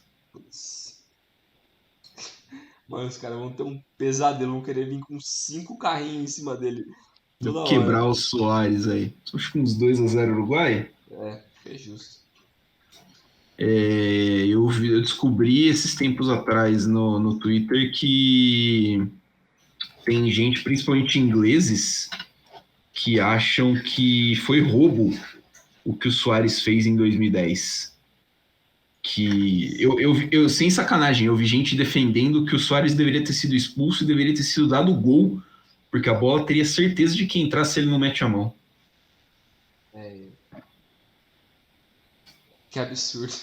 Mano, os caras vão ter um pesadelo, vão querer vir com 5 carrinhos em cima dele. Toda
Quebrar
hora.
o Soares aí. Acho que uns 2-0 Uruguai.
É justo.
Eu descobri esses tempos atrás no Twitter que tem gente, principalmente ingleses, que acham que foi roubo o que o Soares fez em 2010. Que eu sem sacanagem, eu vi gente defendendo que o Soares deveria ter sido expulso e deveria ter sido dado gol, porque a bola teria certeza de que entrasse ele não mete a mão.
Que absurdo.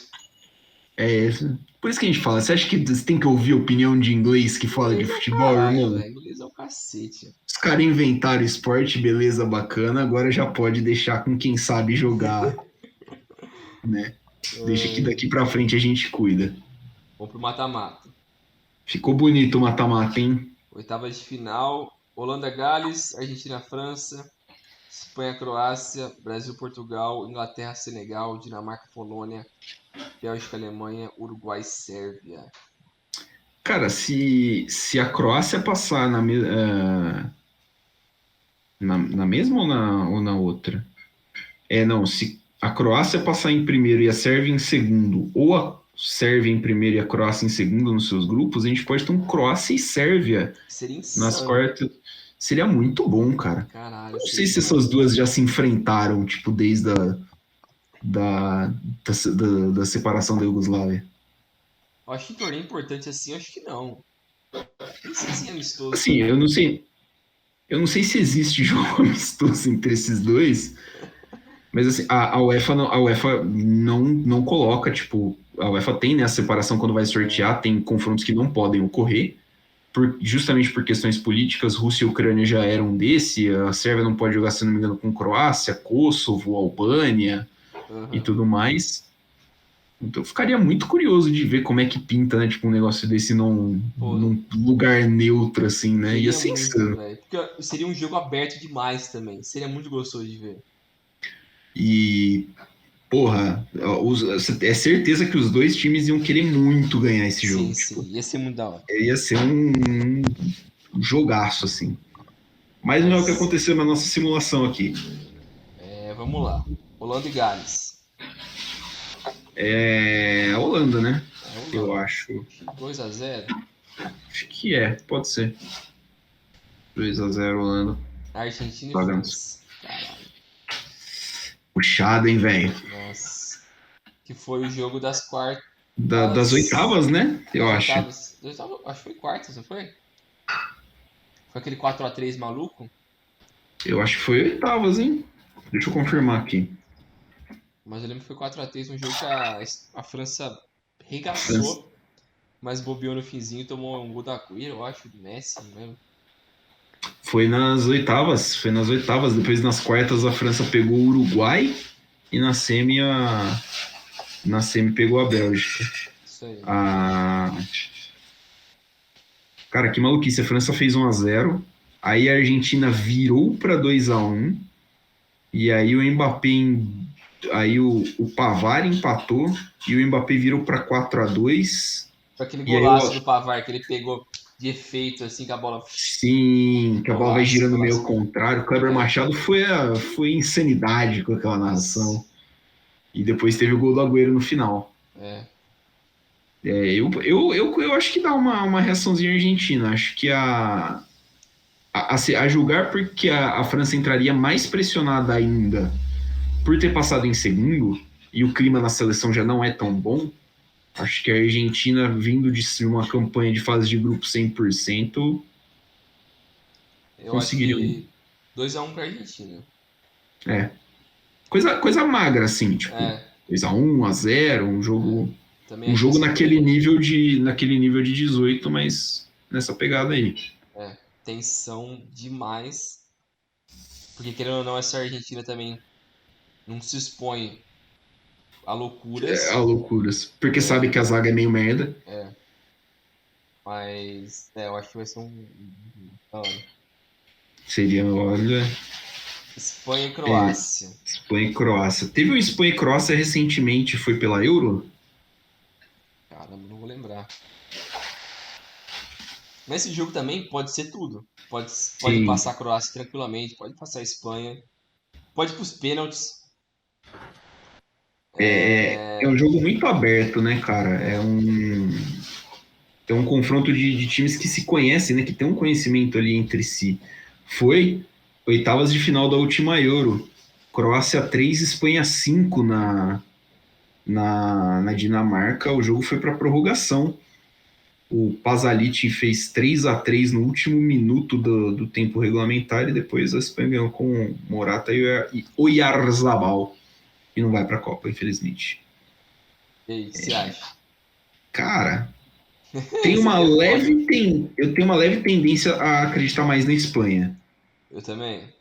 Por isso que a gente fala, você acha que você tem que ouvir a opinião de inglês que fala de futebol, irmão?
Inglês é o cacete.
Os caras inventaram esporte, beleza, bacana, agora já pode deixar com quem sabe jogar, né? Deixa que daqui pra frente a gente cuida.
Vamos pro mata-mata.
Ficou bonito o mata-mata, hein?
Oitavas de final, Holanda-Gales, Argentina-França, Espanha-Croácia, Brasil-Portugal, Inglaterra-Senegal, Dinamarca-Polônia, Bélgica-Alemanha, Uruguai-Sérvia.
Cara, se a Croácia passar na mesma ou na outra? Não, se a Croácia passar em primeiro e a Sérvia em segundo, ou a Sérvia em primeiro e a Croácia em segundo nos seus grupos, a gente pode ter um Croácia e Sérvia nas quartas. Seria muito bom, cara.
Caralho,
não sei se essas duas já se enfrentaram, tipo, desde da, da separação da Iugoslávia.
Eu acho que torneio importante assim, eu acho que não. Nem sei se é amistoso
Assim,
também.
eu não sei se existe jogo amistoso entre esses dois, mas assim, a UEFA não coloca, tipo, a UEFA tem, né, a separação quando vai
É,
sortear, tem confrontos que não podem ocorrer, justamente por questões políticas. Rússia e Ucrânia já eram desse, a Sérvia não pode jogar, se não me engano, com Croácia, Kosovo, Albânia e
aham.
tudo mais. Então eu ficaria muito curioso de ver como é que pinta, né, tipo, um negócio desse
Pô,
num lugar neutro, assim, né? Ia
queria
ser
muito,
insano.
velho. Porque seria um jogo aberto demais também. Seria muito gostoso de ver.
E, porra, é certeza que os dois times iam querer muito ganhar esse
Sim,
jogo.
sim.
Tipo,
Ia ser muito da hora.
ia ser um jogaço, assim. Mas não é o que
Mas,
aconteceu na nossa simulação aqui.
vamos lá. Holanda e Gales.
É a Holanda, né?
É
Eu
Holanda.
acho.
2-0.
Acho que pode ser. 2-0 Holanda.
Argentina e
Pagamos.
França. Caralho.
Puxado, hein, velho?
Nossa. Que foi o jogo das quartas.
Das oitavas, né? Eu
Das
acho.
oitavas. Acho que foi quartas, não foi? Foi aquele 4-3 maluco.
Eu acho que foi oitavas, hein? Deixa eu confirmar aqui.
Mas eu lembro que foi 4-3 um jogo que a França
França.
regaçou, mas bobeou no finzinho e tomou um gol da Agüero, eu acho, do Messi, não lembro.
Foi nas oitavas. Foi nas oitavas. Depois, nas quartas, a França pegou o Uruguai. E na semi pegou a Bélgica.
Isso aí.
A, cara, que maluquice. A França fez 1-0. Aí a Argentina virou para 2-1. E aí o Mbappé. Aí o Pavard empatou. E o Mbappé virou para 4-2.
Foi aquele
E aí
golaço do Pavard que ele pegou de efeito, assim, com a bola.
sim, que a bola vai
Golaço,
girando meio ao
golaço.
contrário. O Kleber
É,
Machado foi insanidade com aquela
nossa.
narração. E depois teve o gol do Agüero no final.
É,
Eu acho que dá uma reaçãozinha argentina. Acho que a julgar porque a França entraria mais pressionada ainda por ter passado em segundo, e o clima na seleção já não é tão bom. Acho que a Argentina, vindo de uma campanha de fase de grupo 100%,
eu acho
conseguiria.
que 2-1 pra Argentina.
É, coisa magra, assim, tipo,
É,
2-1, 1-0,
é. Também
um
acho que vai
jogo
ser diferente.
naquele nível de 18, mas nessa pegada aí.
É, tensão demais. Porque querendo ou não, essa Argentina também não se expõe a
A
loucuras.
loucuras. Porque sabe
É,
que a zaga é meio merda.
é. Mas eu acho que vai ser da hora.
Seria, olha,
Espanha e
é,
Croácia.
Espanha e Croácia. Teve um Espanha e Croácia recentemente, foi pela Euro?
Caramba, não vou lembrar. Mas esse jogo também pode ser tudo. Pode
Sim.
passar a Croácia tranquilamente, pode passar a Espanha, pode ir pros pênaltis.
É um
É,
jogo muito aberto, né, cara?
é,
É um confronto de times que se conhecem, né? Que tem um conhecimento ali entre si. Foi oitavas de final da última Euro. Croácia 3, Espanha 5 na Dinamarca. O jogo foi para prorrogação. O Pasalic fez 3-3 no último minuto do tempo regulamentar e depois a Espanha ganhou com o Morata e Oyarzabal. E não vai para a Copa, infelizmente.
e aí, o que você acha?
Cara,
Isso aqui é foda.
eu tenho uma leve tendência a acreditar mais na Espanha.
Eu também.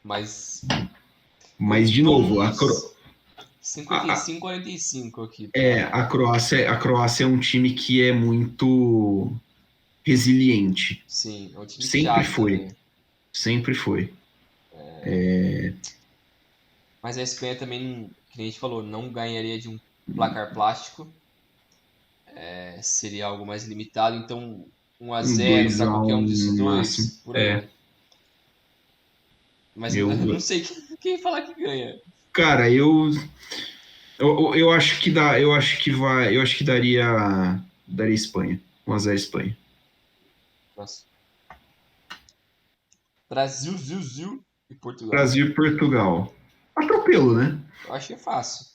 Mas eu
Mas, de
dou
novo,
uns
a,
55-45 aqui
a Croácia é um time que é muito resiliente.
Sim, é um time
Sempre
chato
foi.
também.
Sempre foi.
Mas a Espanha também, que nem a gente falou, não ganharia de um placar plástico. Seria algo mais limitado. Então, 1 a
Um
0
dois
para
a
qualquer um
um
desses
no máximo.
dois, por aí. Mas
Eu,
não sei quem falar que ganha.
cara, eu acho que dá, eu acho que daria Espanha. 1-0 Espanha.
Nossa. Brasil, Zil, Zil e Portugal.
Brasil e Portugal. Atropelo, né?
Eu achei fácil.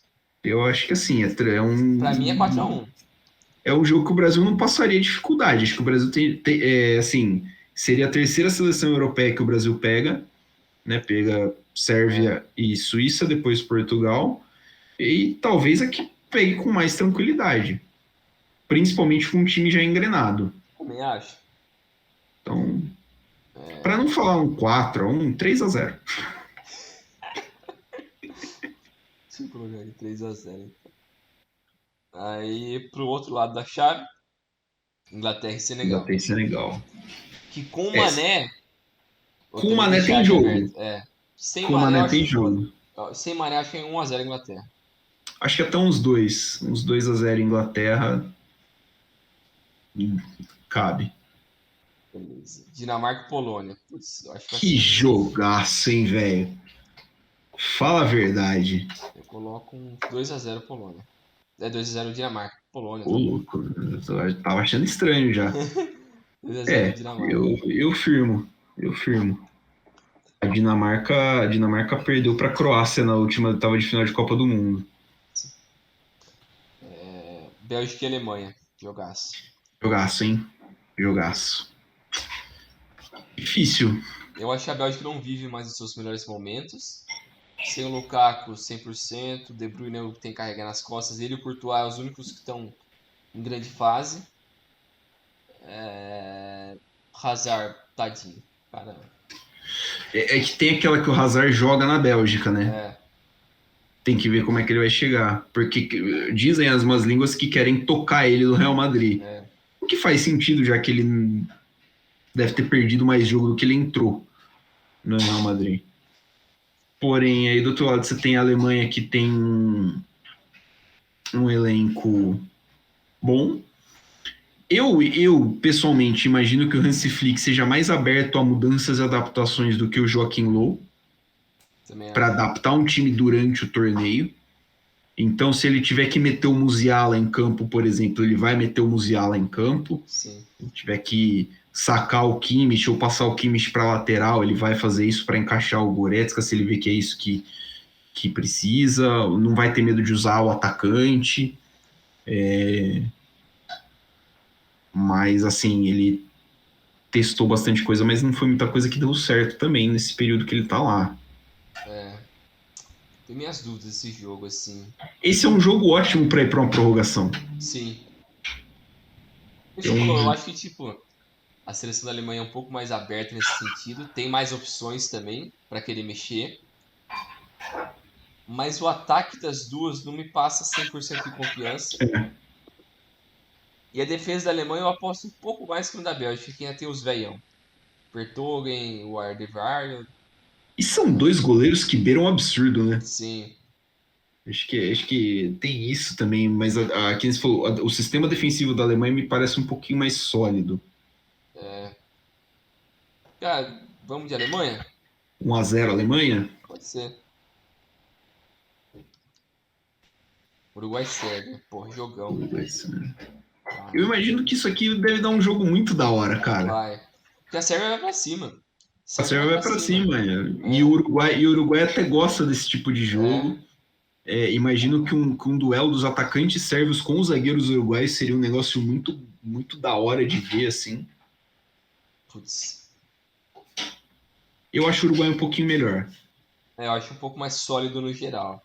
Eu acho que assim,
Pra mim é 4-1.
é um jogo que o Brasil não passaria dificuldade. Acho que o Brasil assim, seria a terceira seleção europeia que o Brasil pega, né? Pega
É,
Sérvia e Suíça, depois Portugal, e talvez aqui pegue com mais tranquilidade, principalmente com um time já engrenado.
também acho.
Então, para não
É,
falar um 4-1, 3-0.
deixa eu colocar aqui 3-0. Aí, pro outro lado da chave, Inglaterra e Senegal.
Inglaterra e Senegal.
Que com o
É,
Mané, eu
com o
também
Mané tem
deixaria
jogo.
aberto. É. Sem
Com o
Mané, eu
Mané
acho
tem
que pode.
jogo.
Sem Mané, acho que é 1-0 Inglaterra.
Acho que até uns 2-0 Inglaterra cabe.
Beleza. Dinamarca e Polônia. Putz, eu acho que vai
Que
ser um.
jogaço, hein, velho? Fala a verdade.
Eu coloco um 2-0 Polônia. É 2-0 Dinamarca. Polônia,
Ô,
tá bom.
louco, eu tava achando estranho já.
2-0
É,
Dinamarca.
eu firmo, eu firmo. A Dinamarca perdeu pra Croácia na última etapa de final de Copa do Mundo.
Bélgica e Alemanha. Jogaço.
Jogaço, hein? Jogaço. Difícil.
Eu acho que a Bélgica não vive mais os seus melhores momentos. Sem o Lukaku 100%, o De Bruyne é o que tem que carregar nas costas. Ele e o Courtois os únicos que estão em grande fase. Hazard, tadinho. Cara,
É que tem aquela que o Hazard joga na Bélgica, né?
é,
Tem que ver como é que ele vai chegar. Porque dizem as más línguas que querem tocar ele no Real Madrid.
é,
O que faz sentido, já que ele deve ter perdido mais jogo do que ele entrou no Real Madrid. Porém, aí do outro lado você tem a Alemanha que tem um elenco bom. Eu, pessoalmente, imagino que o Hansi Flick seja mais aberto a mudanças e adaptações do que o Joaquim Low
também
para
acho.
adaptar um time durante o torneio. Então, se ele tiver que meter o Musiala em campo, por exemplo, ele vai meter o Musiala em campo.
Sim.
Se tiver que sacar o Kimmich ou passar o Kimmich para lateral, ele vai fazer isso para encaixar o Goretzka, se ele vê que é isso que precisa. Não vai ter medo de usar o atacante. Mas, assim, ele testou bastante coisa, mas não foi muita coisa que deu certo também nesse período que ele tá lá.
É, tem minhas dúvidas desse jogo, assim.
Esse é um jogo ótimo para ir para uma prorrogação.
Sim.
É
Você falou, eu
um,
acho que, tipo, a seleção da Alemanha é um pouco mais aberta nesse sentido. Tem mais opções também para querer mexer. Mas o ataque das duas não me passa 100% de confiança. E a defesa da Alemanha eu aposto um pouco mais que no da Bélgica, que ainda tem os veião. Vertonghen, o Alderweireld.
e são dois goleiros que beiram um absurdo, né?
Sim.
Acho que tem isso também, mas quem você falou, o sistema defensivo da Alemanha me parece um pouquinho mais sólido.
É. Cara, vamos de Alemanha?
1-0 Alemanha?
Pode ser. Uruguai e Sérvia. Porra, jogão.
Eu
Vai.
imagino que isso aqui deve dar um jogo muito da hora, cara.
Vai. Porque a Sérvia vai pra cima. A
A
Sérvia vai
Sérvia vai
pra
pra
cima.
cima.
É.
E o Uruguai até gosta desse tipo de
É.
jogo. Imagino que um duelo dos atacantes sérvios com os zagueiros uruguaios seria um negócio muito, muito da hora de ver, assim.
Putz.
Eu acho o Uruguai um pouquinho melhor,
É, eu acho um pouco mais sólido no geral.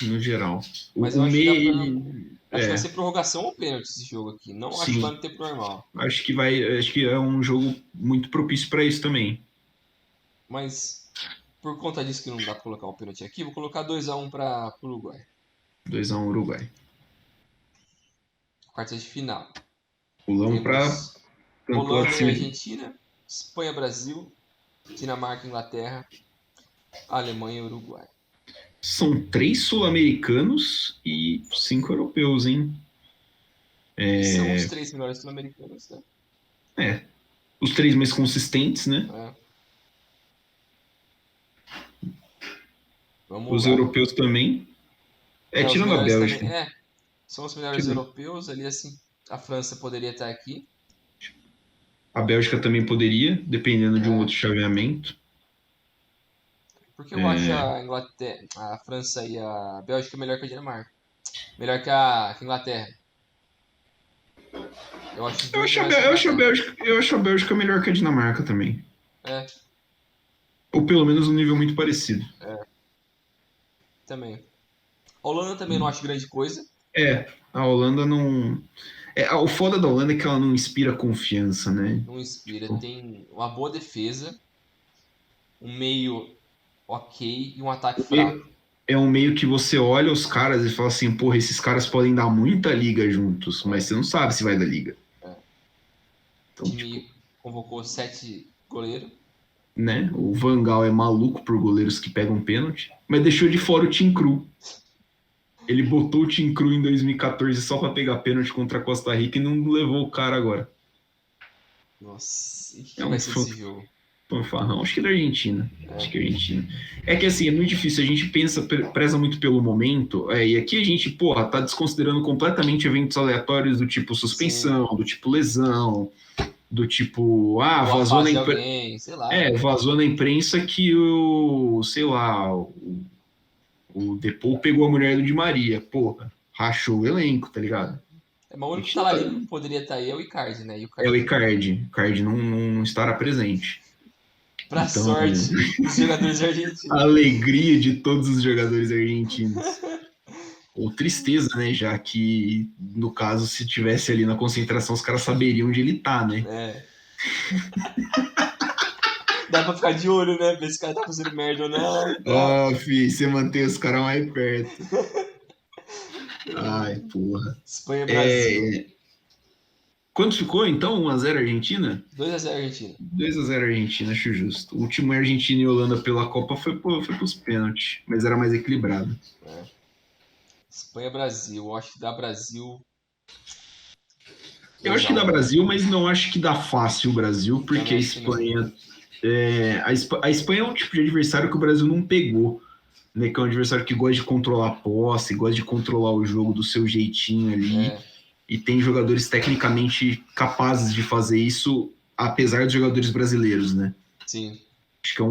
no geral.
Mas
O
eu acho que dá
meia,
pra.
ele.
Acho que vai ser prorrogação ou pênalti esse jogo aqui. Não acho que vai
Sim.
no tempo normal.
Acho que é um jogo muito propício para isso também.
Mas por conta disso que não dá pra colocar o pênalti aqui, vou colocar 2-1 para o Uruguai.
2-1 Uruguai.
Quartas de final.
Pulamos para
Temos
tanto lá de
Holanda e
cima.
Argentina, Espanha, Brasil, Dinamarca, Inglaterra, Alemanha e Uruguai.
São 3 sul-americanos e 5 europeus, hein?
E são os três melhores sul-americanos, né?
Os 3 mais consistentes, né?
É. Vamos
Os
lá.
europeus também.
Os
Tirando a
melhores também.
Bélgica.
São os melhores
Tirando-
europeus. Ali, assim, a França poderia estar aqui.
A Bélgica também poderia, dependendo de um
É.
outro chaveamento.
Porque eu acho a Inglaterra, a França e a Bélgica melhor que a Dinamarca. Melhor que a Inglaterra. Eu acho os
Eu
dois
acho,
melhores que a Inglaterra.
Eu acho a Bélgica melhor que a Dinamarca também.
É,
Ou pelo menos um nível muito parecido.
também. A Holanda também não acho grande coisa.
É, a Holanda não. O foda da Holanda é que ela não inspira confiança, né?
Não inspira.
Tipo,
Tem uma boa defesa, um meio ok e um ataque
o meio-
fraco.
é um meio que você olha os caras e fala assim, porra, esses caras podem dar muita liga juntos, mas
É,
você não sabe se vai dar liga.
é. O
Então, tipo,
time convocou 7 goleiros.
né? O Van Gaal é maluco por goleiros que pegam pênalti, mas deixou de fora o Tim Krul. Ele botou o Tim Krul em 2014 só pra pegar pênalti contra a Costa Rica e não levou o cara agora.
Nossa, e o
É
que
um
vai ser desse jogo?
fanfarrão. Acho que é da Argentina. Acho
É,
que é Argentina. É que assim, é muito difícil. A gente preza muito pelo momento. E aqui a gente, porra, tá desconsiderando completamente eventos aleatórios do tipo
sim.
suspensão, do tipo lesão, do tipo,
Ou a fase de alguém, sei lá.
vazou na imprensa que sei lá, o Depou pegou a mulher do Di Maria. Porra, rachou o elenco, tá ligado?
Mas o
A
único
gente não tá...
talarico que poderia estar aí é o Icardi, né? E o
É o
Icardi,
Icardi. O Icardi não estará presente.
pra
Então,
sorte dos jogadores
a
argentinos.
alegria de todos os jogadores argentinos. Ou tristeza, né? Já que, no caso, se tivesse ali na concentração, os caras saberiam onde ele tá, né?
É. Dá pra ficar de olho, né? Ver se o cara tá fazendo merda ou não e tal.
Ó, fi, você mantém os caras mais perto. Ai, porra.
Espanha e Brasil.
É... Quanto ficou, então? 1-0 Argentina?
2-0 Argentina.
2-0 Argentina, acho justo. O último Argentina e Holanda pela Copa foi pros pênaltis, mas era mais equilibrado.
É. Espanha e Brasil. Eu acho que dá Brasil
Eu
dois
acho
a
que dá
um.
Brasil, mas não acho que dá fácil o Brasil, porque
Também
a
acho que não.
Espanha a Espanha é um tipo de adversário que o Brasil não pegou, né? Que é um adversário que gosta de controlar a posse, gosta de controlar o jogo do seu jeitinho ali,
É,
e tem jogadores tecnicamente capazes de fazer isso, apesar dos jogadores brasileiros, né?
sim.
Acho que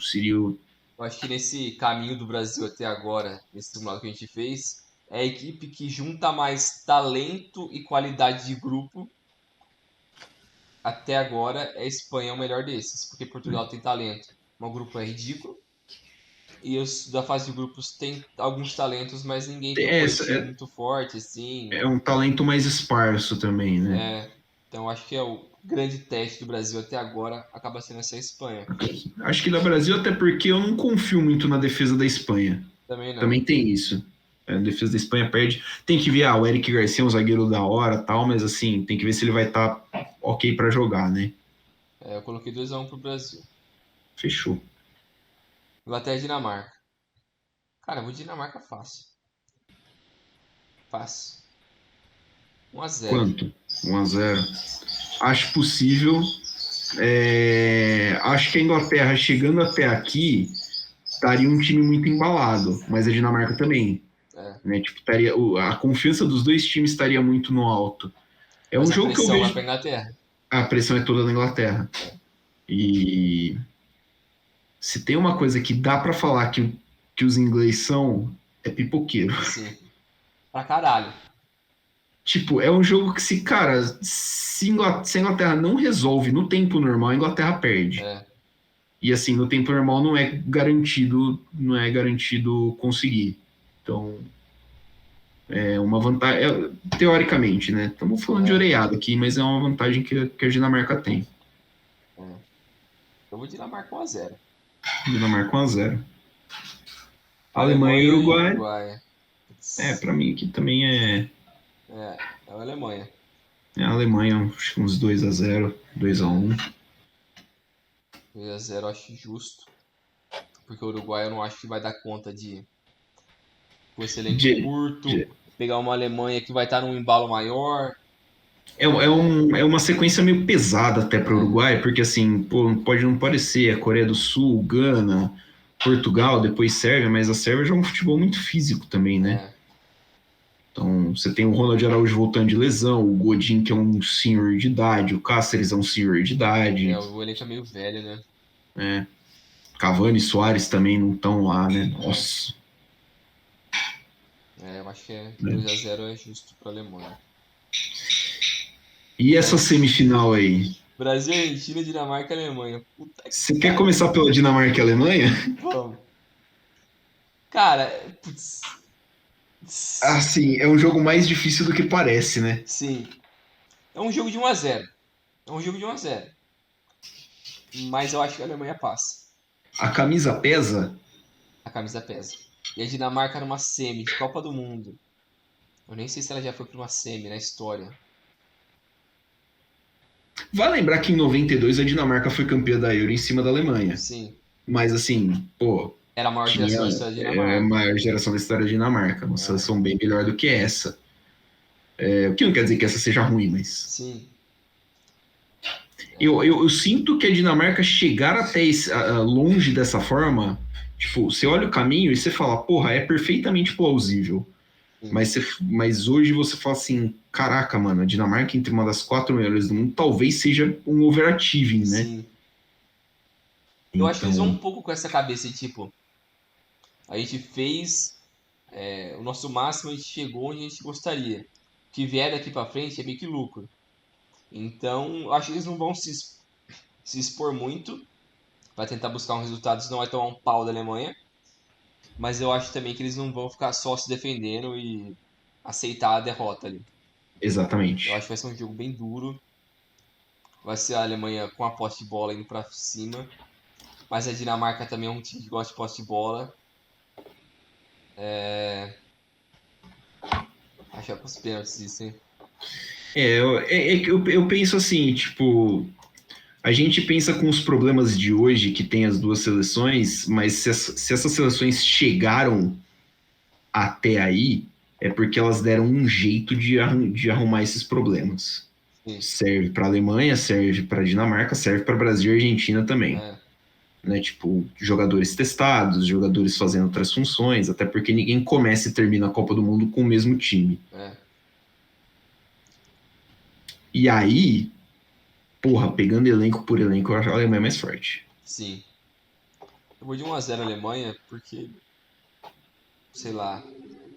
seria
Eu acho que nesse caminho do Brasil até agora, nesse simulado que a gente fez, é a equipe que junta mais talento e qualidade de grupo. Até agora, a Espanha é o melhor desses, porque Portugal tem talento. O grupo é ridículo. E os da fase de grupos tem alguns talentos, mas ninguém tem um coletivo muito forte, assim.
é um talento mais esparso também, né?
É, então acho que é o grande teste do Brasil até agora acaba sendo essa Espanha.
Acho que da Brasil, até porque eu não confio muito na defesa da Espanha.
Também não.
Também tem isso. A defesa da Espanha perde. Tem que ver, o Eric Garcia é um zagueiro da hora, tal, mas assim, tem que ver se ele vai estar ok para jogar, né?
É, eu coloquei 2-1 pro Brasil.
Fechou.
Inglaterra e Dinamarca. Cara, eu vou de Dinamarca fácil. Fácil. 1-0.
Quanto? 1-0. Acho possível. Acho que a Inglaterra chegando até aqui estaria um time muito embalado, mas a Dinamarca também.
É.
Né? Tipo, a confiança dos dois times estaria muito no alto. É
Mas
um
a
jogo que eu
pressão vai
vejo.
pra Inglaterra.
A pressão é toda na Inglaterra.
É.
E se tem uma coisa que dá para falar que os ingleses são, é pipoqueiro.
Sim. Pra caralho.
Tipo, é um jogo que cara, se a Inglaterra não resolve no tempo normal, a Inglaterra perde.
É.
E assim, no tempo normal não é garantido conseguir. Então, é uma vantagem, teoricamente, né? Estamos falando de
É.
oreiado aqui, mas é uma vantagem que a Dinamarca tem.
É. Eu vou de Dinamarca 1-0.
Dinamarca 1-0. Alemanha e
Alemanha e
Uruguai.
Uruguai. Putz.
Para mim aqui também
É a Alemanha.
a Alemanha, acho que uns 2-0, 2-1.
2-0 eu acho justo. Porque o Uruguai eu não acho que vai dar conta de, com esse elenco
De,
curto,
de,
pegar uma Alemanha que vai estar num embalo maior.
é uma sequência meio pesada até para o
É,
Uruguai, porque assim, pô, pode não parecer a Coreia do Sul, Gana, Portugal, depois Sérvia, mas a Sérvia joga um futebol muito físico também, né?
é,
Então, você tem o Ronald Araújo voltando de lesão, o Godin, que é um senhor de idade, o Cáceres é um senhor de idade,
o elenco é meio velho, né?
né? Cavani e Soares também não estão lá, né?
É.
Nossa.
Eu acho que
né?
2-0 é justo pra Alemanha.
E essa
Brasil,
semifinal aí?
Argentina, Dinamarca e Alemanha. Puta que
Você quer
pariu.
começar pela Dinamarca e Alemanha?
Vamos. Cara, putz,
Assim, é um jogo mais difícil do que parece, né?
sim. É um jogo de 1-0. É um jogo de 1-0. Mas eu acho que a Alemanha passa.
A camisa pesa.
A camisa pesa. E a Dinamarca numa semi de Copa do Mundo. Eu nem sei se ela já foi pra uma semi na história.
Vai lembrar que em 92 a Dinamarca foi campeã da Euro em cima da Alemanha.
Sim.
Mas assim, pô,
Era a maior
tinha
geração da história da
a
Dinamarca.
maior geração da história da Dinamarca. Uma
É,
seleção bem melhor do que essa. O que não quer dizer que essa seja ruim, mas.
sim.
Eu sinto que a Dinamarca chegar até longe dessa forma, tipo, você olha o caminho e você fala, porra, é perfeitamente plausível.
Sim.
Mas hoje você fala assim, caraca, mano, a Dinamarca entre uma das 4 melhores do mundo talvez seja um overachieving, né?
Sim. Eu acho que eles vão um
Então,
pouco com essa cabeça de tipo, a gente fez o nosso máximo, a gente chegou onde a gente gostaria. O que vier daqui pra frente é meio que lucro. Então, eu acho que eles não vão se expor muito para tentar buscar um resultado, senão vai tomar um pau da Alemanha. Mas eu acho também que eles não vão ficar só se defendendo e aceitar a derrota ali. Eu acho
exatamente.
que vai ser um jogo bem duro. Vai ser a Alemanha com a posse de bola indo pra cima. Mas a Dinamarca também é um time que gosta de posse de bola. Acho que é pros pênaltis isso, hein?
Que eu penso assim, tipo, a gente pensa com os problemas de hoje que tem as duas seleções, mas se essas seleções chegaram até aí, é porque elas deram um jeito de arrumar esses problemas.
Sim.
Serve para a Alemanha, serve para a Dinamarca, serve para Brasil e Argentina também.
É,
Né? Tipo, jogadores testados, jogadores fazendo outras funções, até porque ninguém começa e termina a Copa do Mundo com o mesmo time.
é,
E aí, porra, pegando elenco por elenco, eu acho a Alemanha mais forte.
sim. Eu vou de 1-0 Alemanha porque, sei lá,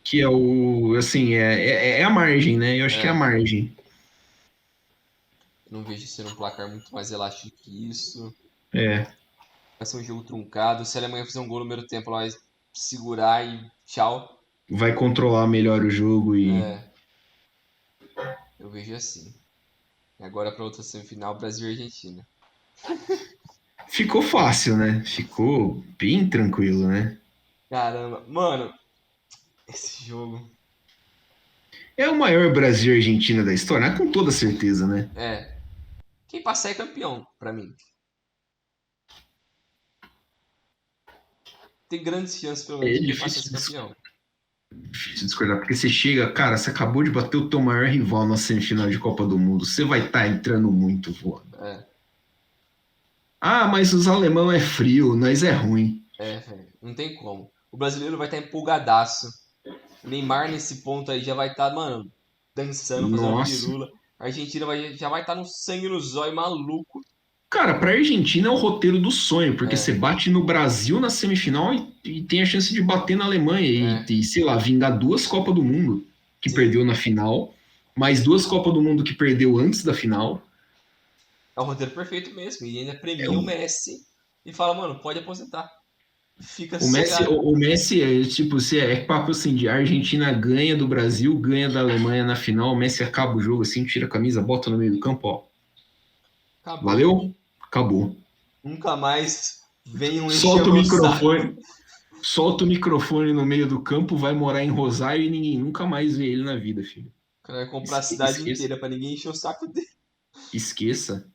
Que é o, assim, é a margem, né? Eu acho que é a
é,
margem.
eu não vejo ser um placar muito mais elástico que isso.
É,
Vai ser um jogo truncado. Se a Alemanha fizer um gol no primeiro tempo, ela vai segurar e tchau.
vai controlar melhor o jogo e
É, eu vejo assim. E agora para outra semifinal, Brasil e Argentina.
ficou fácil, né? Ficou bem tranquilo, né?
Caramba, mano, esse jogo.
É o maior Brasil e Argentina da história, com toda certeza, né?
É, quem passar é campeão, pra mim. Tem grandes chances, pelo menos,
É
de quem passar
difícil,
ser campeão.
difícil discordar, porque você chega, cara, você acabou de bater o teu maior rival na semifinal de Copa do Mundo, você vai estar entrando muito voando.
É,
Ah, mas os alemão é frio, nós é ruim.
velho, não tem como. O brasileiro vai estar empolgadaço. O Neymar, nesse ponto aí, já vai estar, mano, dançando, fazendo
Nossa.
firula. A Argentina já vai estar no sangue no zóio, maluco.
Cara, pra Argentina é o roteiro do sonho, porque você
É,
bate no Brasil na semifinal e tem a chance de bater na Alemanha
é,
sei lá, vingar 2 Copas do Mundo que
sim.
perdeu na final, mais 2 Copas do Mundo que perdeu antes da final.
É o roteiro perfeito mesmo. E ainda
É
premia o
um,
Messi e fala, mano, pode aposentar. Fica
o Messi,
sossegado.
o Messi é tipo, é papo assim de a Argentina ganha do Brasil, ganha da Alemanha na final, o Messi acaba o jogo assim, tira a camisa, bota no meio do campo, ó.
Acabou.
Valeu? Acabou.
Nunca mais venham encher
Solta o
meu saco.
microfone, solta o microfone no meio do campo, vai morar em Rosário e ninguém nunca mais vê ele na vida, filho.
O cara vai comprar a cidade
Esqueça.
inteira pra ninguém encher o saco dele.
Esqueça.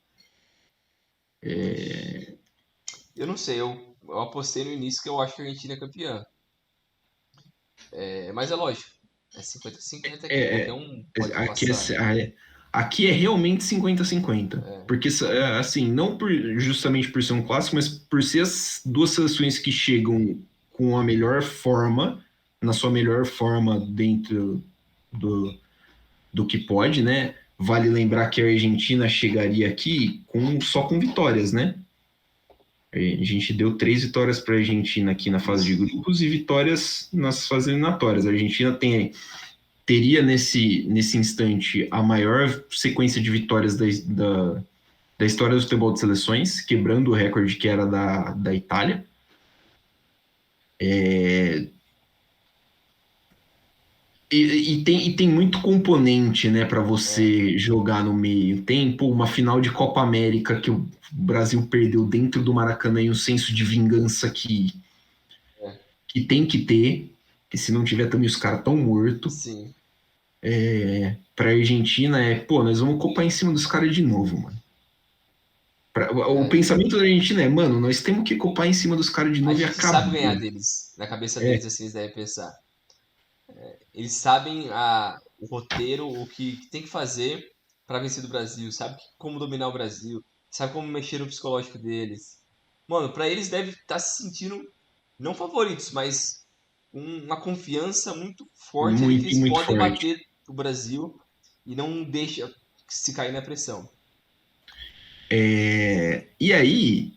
Eu não sei, eu apostei no início que eu acho que a Argentina é campeã. Mas é lógico. É 50-50 aqui.
É,
Qualquer um pode
aqui,
passar.
aqui é realmente 50-50.
É,
Porque, assim, não justamente por ser um clássico, mas por ser as duas seleções que chegam com a melhor forma, na sua melhor forma dentro do, do que pode, né? Vale lembrar que a Argentina chegaria aqui só com vitórias, né? A gente deu 3 vitórias para a Argentina aqui na fase de
Isso.
grupos e vitórias nas fases eliminatórias. A Argentina teria nesse instante a maior sequência de vitórias da história do futebol de seleções, quebrando o recorde que era da Itália. E tem muito componente, né, para
É,
você jogar no meio. Tem, pô, uma final de Copa América que o Brasil perdeu dentro do Maracanã e um senso de vingança
é,
que tem que ter, que se não tiver também os caras tão mortos.
sim.
Pra Argentina pô, nós vamos copar em cima dos caras de novo, mano. O
É,
pensamento da Argentina mano, nós temos que copar em cima dos caras de
a
novo e
gente sabe ganhar
acabou.
deles. Na cabeça
É,
deles, assim, eles devem pensar. Eles sabem o roteiro, o que tem que fazer para vencer do Brasil, sabe como dominar o Brasil, sabe como mexer no psicológico deles. Mano, pra eles deve estar se sentindo não favoritos, mas uma confiança muito forte ali que
muito,
eles
muito
podem
forte.
bater o Brasil e não deixa se cair na pressão.
E aí,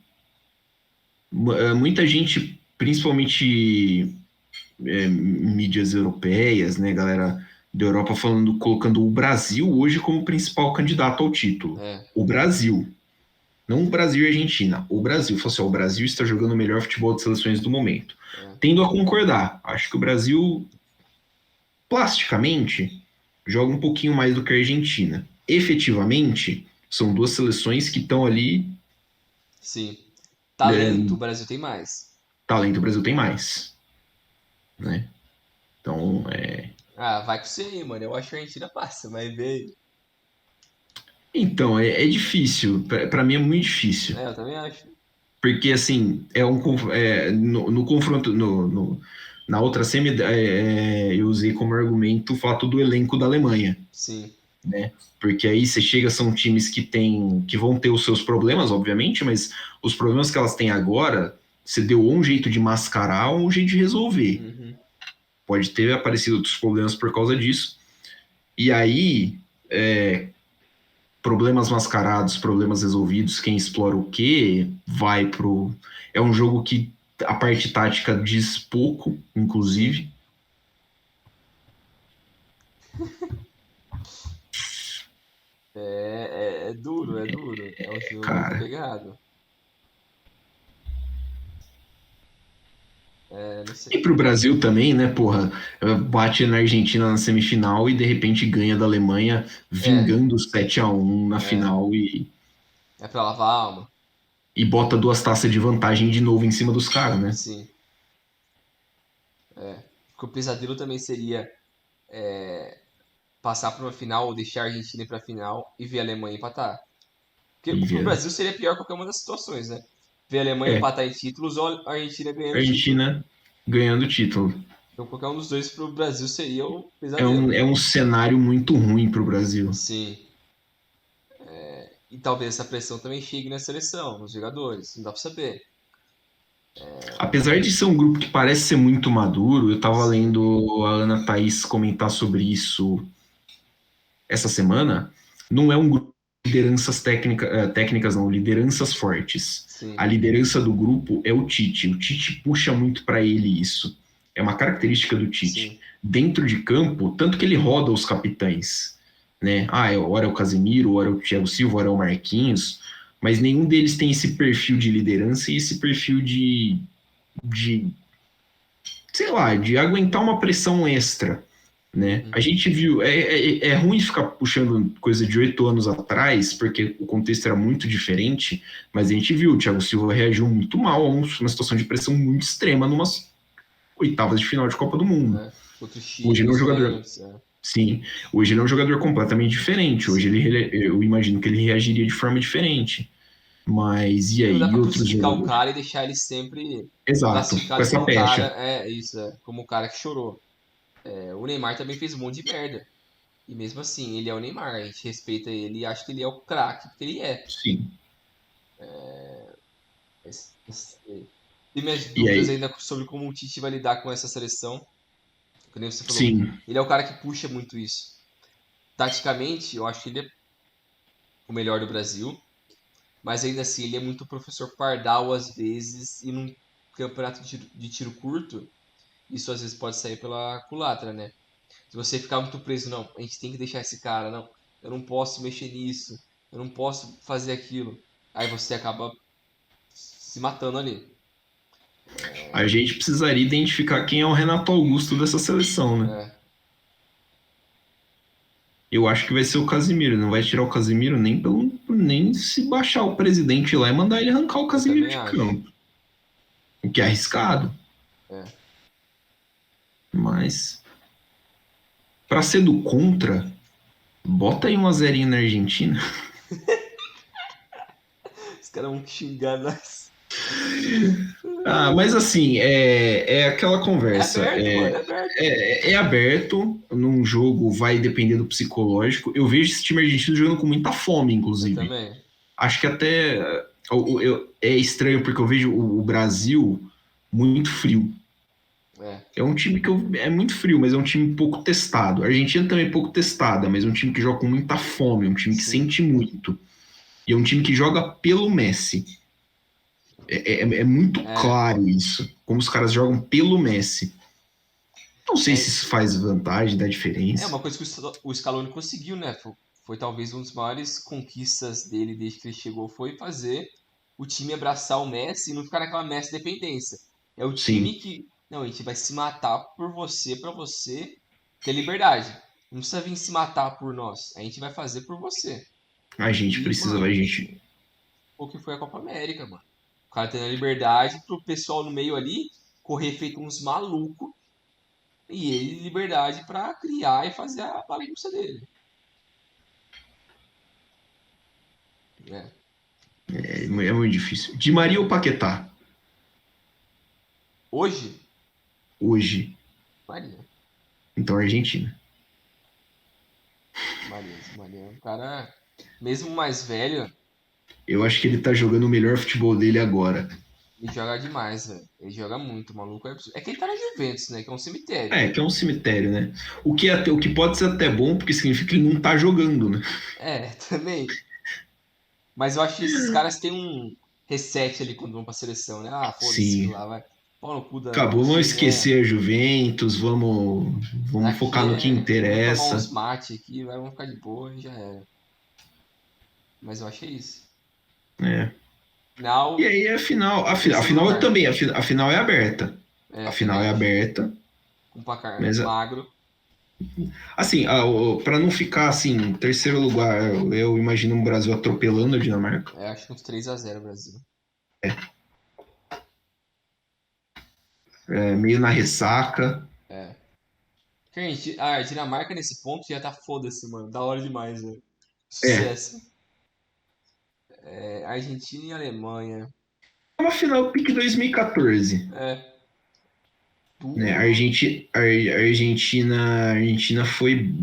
muita gente, principalmente mídias europeias, né, galera da Europa falando, colocando o Brasil hoje como principal candidato ao título.
É,
O Brasil, não o Brasil e a Argentina, o Brasil. Falou assim, ó, o Brasil está jogando o melhor futebol de seleções do momento.
é.
Tendo a concordar, acho que o Brasil, plasticamente, joga um pouquinho mais do que a Argentina. Efetivamente, são duas seleções que estão ali,
Sim.
né,
Talento, o Brasil tem mais.
talento o Brasil tem mais, né? Então,
Ah, vai com você aí, mano. Eu acho que a Argentina passa, mas veio.
é difícil. Para mim é muito difícil.
É, eu também acho.
Porque, assim, no confronto, na outra semi, eu usei como argumento o fato do elenco da Alemanha,
Sim,
né? Porque aí você chega, são times que vão ter os seus problemas, obviamente, mas os problemas que elas têm agora, você deu ou um jeito de mascarar ou um jeito de resolver.
uhum,
Pode ter aparecido outros problemas por causa disso. E aí, problemas mascarados, problemas resolvidos, quem explora o quê, vai pro. É um jogo que a parte tática diz pouco,
sim.
inclusive.
É duro, é duro. É um jogo
Cara.
pegado. É, não
E
sei.
pro Brasil também, né, porra? Bate na Argentina na semifinal e de repente ganha da Alemanha,
É,
vingando 7-1 na
é.
final
É pra lavar a alma.
e bota 2 taças de vantagem de novo em cima dos caras, né?
Sim. É. Porque o pesadelo também seria passar pra uma final ou deixar a Argentina ir pra final e ver a Alemanha empatar. Porque pro
Lívia.
Brasil seria pior qualquer uma das situações, né? Ver a Alemanha
É,
empatar em títulos ou a Argentina ganhando título.
Argentina ganhando o título.
Então qualquer um dos dois pro Brasil seria o
É um,
pesadelo.
é um cenário muito ruim pro Brasil.
Sim. E talvez essa pressão também chegue na seleção, nos jogadores. Não dá pra saber.
Apesar de ser um grupo que parece ser muito maduro, eu estava
Sim,
lendo a Ana Thaís comentar sobre isso essa semana. Não é um grupo de lideranças técnicas, não, lideranças fortes. A
sim,
liderança do grupo é o Tite. O Tite puxa muito para ele isso. É uma característica do Tite.
sim.
Dentro de campo, tanto que ele roda os capitães. Né? Ora é o Casemiro, ora é o Thiago Silva, ora é o Marquinhos. Mas nenhum deles tem esse perfil de liderança e esse perfil de sei lá, de aguentar uma pressão extra, né? A
Uhum.
gente viu, é ruim ficar puxando coisa de 8 anos atrás, porque o contexto era muito diferente, mas a gente viu, o Thiago Silva reagiu muito mal a uma situação de pressão muito extrema numas oitavas de final de Copa do Mundo.
É. Contra o
Hoje
Chile,
ele é um
os
jogador,
pênaltis. É.
sim, hoje ele é um jogador completamente diferente, hoje
Sim.
eu imagino que ele reagiria de forma diferente. Mas e
E não dá
aí,
pra
outros
crucificar o
jogadores?
cara e deixar ele sempre
Exato, com
classificado
essa
como o cara.
pecha.
É isso, como o cara que chorou. É, o Neymar também fez um monte de merda. E mesmo assim, ele é o Neymar. A gente respeita ele e acha que ele é o craque, porque ele é.
Sim.
Tem minhas
E
dúvidas
aí,
ainda sobre como o Tite vai lidar com essa seleção. Que nem você falou.
sim,
Ele é o cara que puxa muito isso. Taticamente, eu acho que ele é o melhor do Brasil. Mas ainda assim, ele é muito professor Pardal às vezes, e num campeonato de tiro curto, isso às vezes pode sair pela culatra, né? Se você ficar muito preso, não, a gente tem que deixar esse cara, não, eu não posso mexer nisso, eu não posso fazer aquilo. Aí você acaba se matando ali.
A gente precisaria identificar quem é o Renato Augusto dessa seleção, né?
É,
Eu acho que vai ser o Casimiro. Não vai tirar o Casimiro nem se baixar o presidente lá e mandar ele arrancar o
eu
Casimiro
também
de
acho.
campo. O que é arriscado.
É.
Mas, para ser do contra, bota aí uma zerinha na Argentina.
Os caras vão xingar nós.
Ah, mas assim, é aquela
É
conversa.
aberto, mano, é aberto.
É aberto, num jogo vai depender do psicológico. Eu vejo esse time argentino jogando com muita fome,
Eu
inclusive.
também.
Acho que até é estranho porque eu vejo o Brasil muito frio.
É,
É um time é muito frio, mas é um time pouco testado. A Argentina também é pouco testada, mas é um time que joga com muita fome, é um time que
sim.
sente muito. E é um time que joga pelo Messi. É muito
É,
claro isso, como os caras jogam pelo Messi. Não sei se
é,
isso faz vantagem, dá
é
diferença.
uma coisa que o Scaloni conseguiu, né? Foi talvez uma das maiores conquistas dele desde que ele chegou, foi fazer o time abraçar o Messi e não ficar naquela Messi dependência. É o time
Sim,
que, não, a gente vai se matar por você, pra você ter liberdade. Não precisa vir se matar por nós. A gente vai fazer por você.
a gente
E,
precisa, a
mano,
gente.
o que foi a Copa América, mano. O cara tendo a liberdade pro pessoal no meio ali correr feito uns malucos e ele liberdade pra criar e fazer a bagunça dele. É.
É muito difícil. Di Maria ou Paquetá?
Hoje,
Hoje.
Maria.
Então, Argentina.
Maria é um cara, mesmo mais velho,
Eu acho que ele tá jogando o melhor futebol dele agora.
ele joga demais, velho. Ele joga muito, o maluco é absurdo. É que ele tá na Juventus, né? Que é um cemitério.
Que é um cemitério, né? O que pode ser até bom, porque significa que ele não tá jogando, né?
É, também. Mas eu acho que esses caras têm um reset ali quando vão pra seleção, né? Ah, foda-se
Sim.
lá, vai. Pau no cu do
Acabou, vamos
time, é.
esquecer a Juventus, vamos
Aqui
focar no que
é. Vamos tomar uns
interessa.
mate aqui, vai, vamos ficar de boa e já era. Mas eu achei isso.
É. E
Final,
aí a final, a
terceiro
final eu
lugar.
também, a final é aberta. A
É,
final
também
é
acho.
aberta,
Com placar
mas
magro.
assim, para não ficar assim, terceiro lugar, eu imagino o Brasil atropelando a Dinamarca,
É, acho que uns 3-0 Brasil.
meio na ressaca.
É. Gente, a Dinamarca nesse ponto já tá foda-se, mano. Da hora demais, velho.
É,
Sucesso. É, Argentina e Alemanha.
é uma final pique 2014,
É,
né?
duro.
A Argentina foi,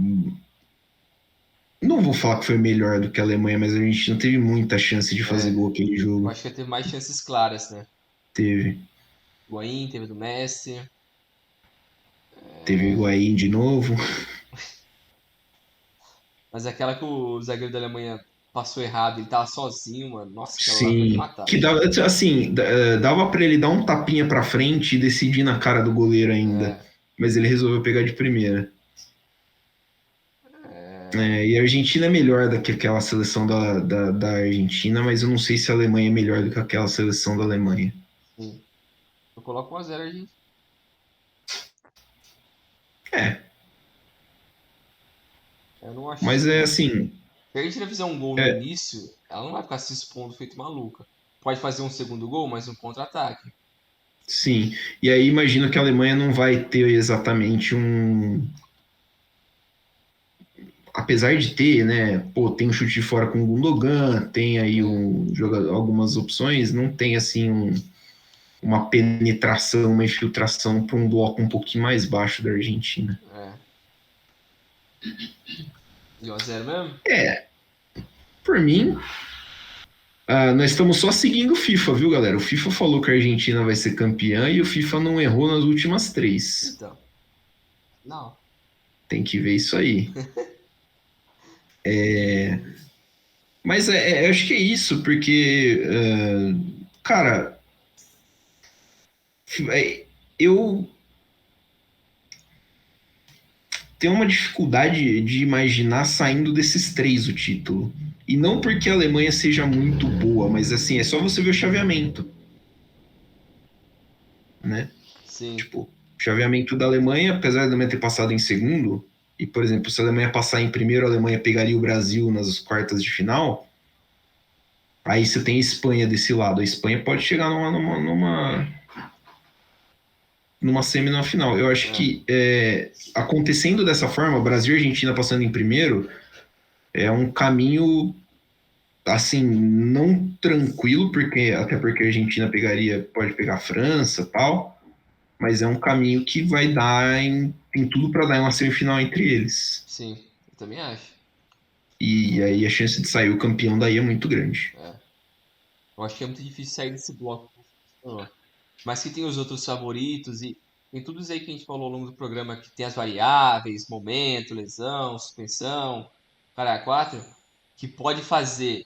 não vou falar que foi melhor do que a Alemanha, mas a Argentina teve muita chance de fazer
É,
gol aquele
eu
jogo.
acho que teve mais chances claras, né?
Teve,
O Higuaín, teve do Messi.
teve Higuaín de novo.
Mas aquela que o zagueiro da Alemanha passou errado, ele tava sozinho, mano. Nossa, aquela lá foi de
Sim,
matar.
que dava, assim, dava para ele dar um tapinha para frente e decidir na cara do goleiro ainda,
É,
mas ele resolveu pegar de primeira.
é,
E a Argentina é melhor do que aquela seleção da Argentina, mas eu não sei se a Alemanha é melhor do que aquela seleção da Alemanha.
sim. Eu coloco 1-0 a Argentina.
É,
Eu não
mas é
acho.
assim,
Se a Argentina fizer um gol no
é,
início, ela não vai ficar se expondo feito maluca. Pode fazer um segundo gol, mas um contra-ataque.
sim. E aí imagino que a Alemanha não vai ter exatamente apesar de ter, né, pô, tem um chute de fora com o Gundogan, tem aí
É,
algumas opções, não tem assim uma penetração, uma infiltração para um bloco um pouquinho mais baixo da Argentina.
é. De 1-0 mesmo?
É, por mim, nós estamos só seguindo o FIFA, viu, galera? O FIFA falou que a Argentina vai ser campeã e o FIFA não errou nas últimas três.
Então. Não.
Tem que ver isso aí. Mas eu acho que é isso, porque, cara, eu tenho uma dificuldade de imaginar saindo desses três o título. E não porque a Alemanha seja muito boa, mas assim, é só você ver o chaveamento, né?
Sim,
Tipo, o chaveamento da Alemanha, apesar da Alemanha ter passado em segundo, e, por exemplo, se a Alemanha passar em primeiro, a Alemanha pegaria o Brasil nas quartas de final. Aí você tem a Espanha desse lado. A Espanha pode chegar numa semi na final. Eu acho
é,
que acontecendo dessa forma, Brasil e Argentina passando em primeiro, é um caminho assim, não tranquilo, porque até porque a Argentina pode pegar a França, tal, mas é um caminho que vai dar tem tudo para dar em uma semifinal entre eles.
sim, eu também acho.
E aí a chance de sair o campeão daí é muito grande.
É. Eu acho que é muito difícil sair desse bloco. Mas que tem os outros favoritos e tem tudo isso aí que a gente falou ao longo do programa, que tem as variáveis, momento, lesão, suspensão, cara, quatro, que pode fazer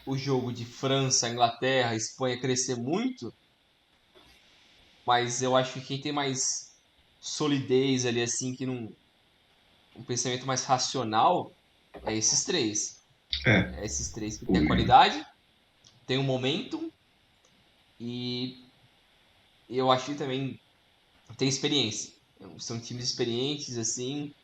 o jogo de França, Inglaterra, Espanha crescer muito, mas eu acho que quem tem mais solidez ali, assim, que não, um pensamento mais racional, é esses três.
É,
É esses três que tem a
o-
qualidade, tem o momento e eu acho que também tem experiência. São times experientes, assim.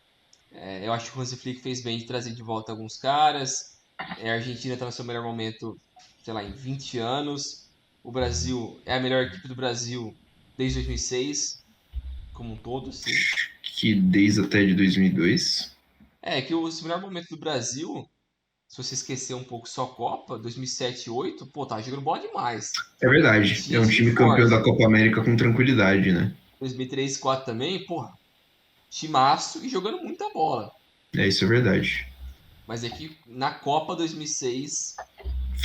Eu acho que o Hansi Flick fez bem de trazer de volta alguns caras. A Argentina está no seu melhor momento, sei lá, em 20 anos. O Brasil é a melhor equipe do Brasil desde 2006, como um todo, sim.
que desde até de 2002.
É que o melhor momento do Brasil, se você esquecer um pouco só a Copa, 2007 e 2008, pô, tá jogando bola demais.
É verdade. É
Tinha
um
time
time campeão da
forte.
Copa América com tranquilidade, né?
2003 e 2004 também, porra, timaço e jogando muita bola.
Isso é verdade.
Mas é que na Copa 2006,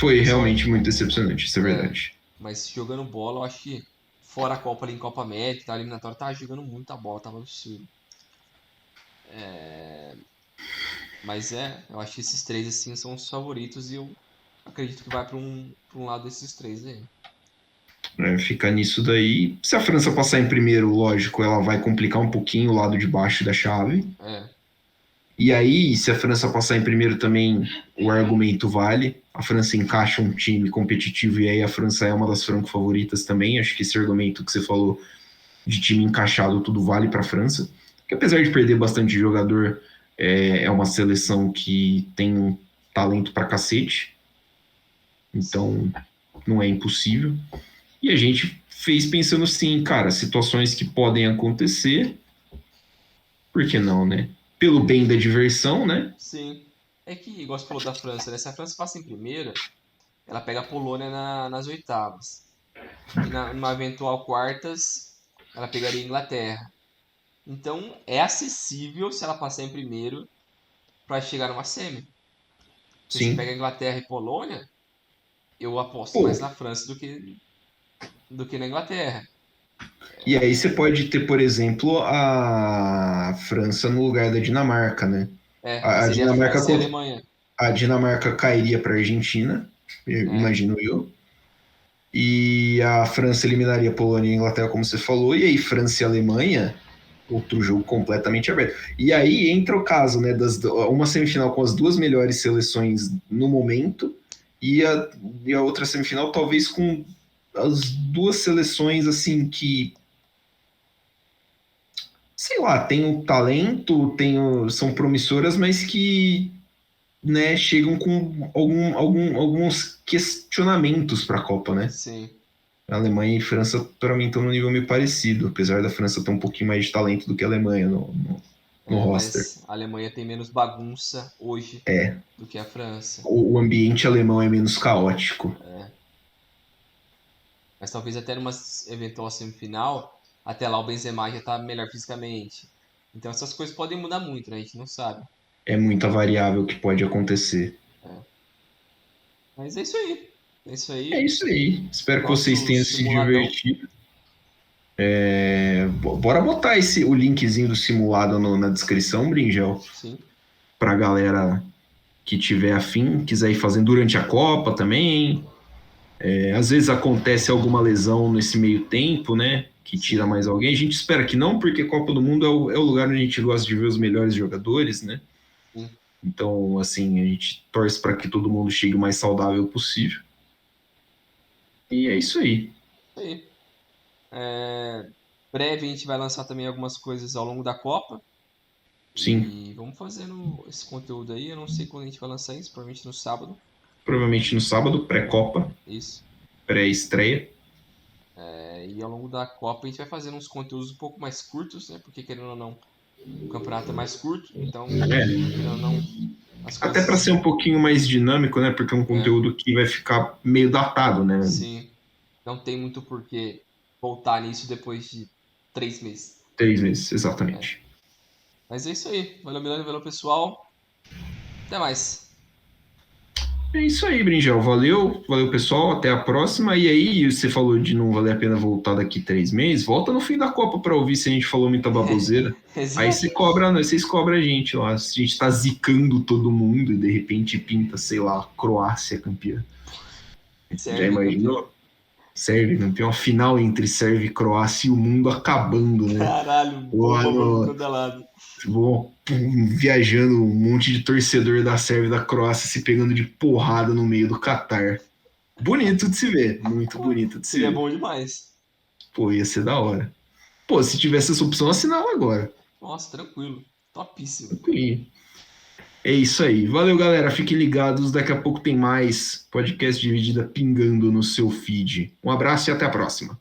o
Foi
pessoal.
realmente muito decepcionante, isso é
É,
verdade.
mas jogando bola, eu acho que fora a Copa ali em Copa América, tá, eliminatória, tava jogando muita bola, tava absurdo. Mas eu acho que esses três assim são os favoritos e eu acredito que vai pra um lado desses três aí.
Fica nisso daí. Se a França passar em primeiro, lógico, ela vai complicar um pouquinho o lado de baixo da chave.
É,
E aí, se a França passar em primeiro também, o argumento vale. A França encaixa um time competitivo e aí a França é uma das franco-favoritas também. Acho que esse argumento que você falou de time encaixado, tudo vale para a França. Que apesar de perder bastante jogador, é uma seleção que tem um talento para cacete.
sim,
Então, não é impossível. E a gente fez pensando assim, cara, situações que podem acontecer, por que não, né? Pelo bem da diversão, né?
sim. É que, igual você falou da França, né? Se a França passa em primeira, ela pega a Polônia nas oitavas. E numa eventual quartas, ela pegaria a Inglaterra. Então, é acessível se ela passar em primeiro para chegar numa semi. Porque se
Sim.
pega Inglaterra e Polônia, eu aposto mais
Pô,
na França do que na Inglaterra.
e aí você pode ter, por exemplo, a França no lugar da Dinamarca, né?
Aí
A
seria a
Dinamarca,
França e a Alemanha.
a Dinamarca cairia para a Argentina,
É,
imagino eu. E a França eliminaria a Polônia e a Inglaterra, como você falou, e aí França e Alemanha, outro jogo completamente aberto. E aí entra o caso, né, uma semifinal com as duas melhores seleções no momento e a outra semifinal talvez com as duas seleções assim que sei lá, tem o talento, são promissoras, mas que né, chegam com alguns questionamentos para a Copa, né?
sim.
A Alemanha e França, para mim, estão num nível meio parecido, apesar da França ter um pouquinho mais de talento do que a Alemanha no roster.
Mas a Alemanha tem menos bagunça hoje
É,
do que a França.
o ambiente alemão é menos caótico.
É. Mas talvez até numa eventual semifinal, até lá o Benzema já tá melhor fisicamente. Então essas coisas podem mudar muito, né? A gente não sabe.
É muita variável que pode acontecer.
É. Mas é isso aí. É isso
É
aí.
isso aí. Espero que vocês
Nosso
tenham se
simuladão.
divertido. Bora botar o linkzinho do simulado na descrição, Bringel,
Sim.
pra galera que tiver afim, quiser ir fazendo durante a Copa também. Às vezes acontece alguma lesão nesse meio tempo, né? Que tira mais alguém. A gente espera que não, porque Copa do Mundo é o lugar onde a gente gosta de ver os melhores jogadores, né?
Sim.
Então, assim, a gente torce para que todo mundo chegue o mais saudável possível. E é isso aí.
Aí. Breve a gente vai lançar também algumas coisas ao longo da Copa.
Sim,
E vamos fazendo esse conteúdo aí. Eu não sei quando a gente vai lançar isso, provavelmente no sábado.
provavelmente no sábado, pré-Copa,
Isso.
pré-estreia.
E ao longo da Copa a gente vai fazendo uns conteúdos um pouco mais curtos, né? Porque querendo ou não, o campeonato é mais curto. Então, querendo ou não, as
Até para
coisas.
ser um pouquinho mais dinâmico, né? Porque é um
É,
conteúdo que vai ficar meio datado, né?
sim. Não tem muito porquê voltar nisso depois de 3 meses.
3 meses,
É.
exatamente.
Mas é isso aí. Valeu, Milano, valeu, pessoal. Até mais.
É isso aí, Brinjel. Valeu, valeu, pessoal. Até a próxima. E aí, você falou de não valer a pena voltar daqui 3 meses. Volta no fim da Copa para ouvir se a gente falou muita baboseira. Aí
Exato.
vocês cobram a gente lá. Se a gente tá zicando todo mundo e de repente pinta, sei lá, Croácia campeã. Já
Serve, campeão.
imaginou? Sérvia campeão, a final entre Sérvia e Croácia e o mundo acabando, né?
Caralho,
Lá
bomba pra
no,
todo lado.
viajando um monte de torcedor da Sérvia e da Croácia se pegando de porrada no meio do Catar. Bonito de se ver, muito bonito de se
Seria
ver.
bom demais.
Pô, ia ser da hora. Pô, se tivesse essa opção, assinava agora.
Nossa, tranquilo. Topíssimo.
Tranquilinho. É isso aí. Valeu, galera. Fiquem ligados. Daqui a pouco tem mais podcast Dividida pingando no seu feed. Um abraço e até a próxima.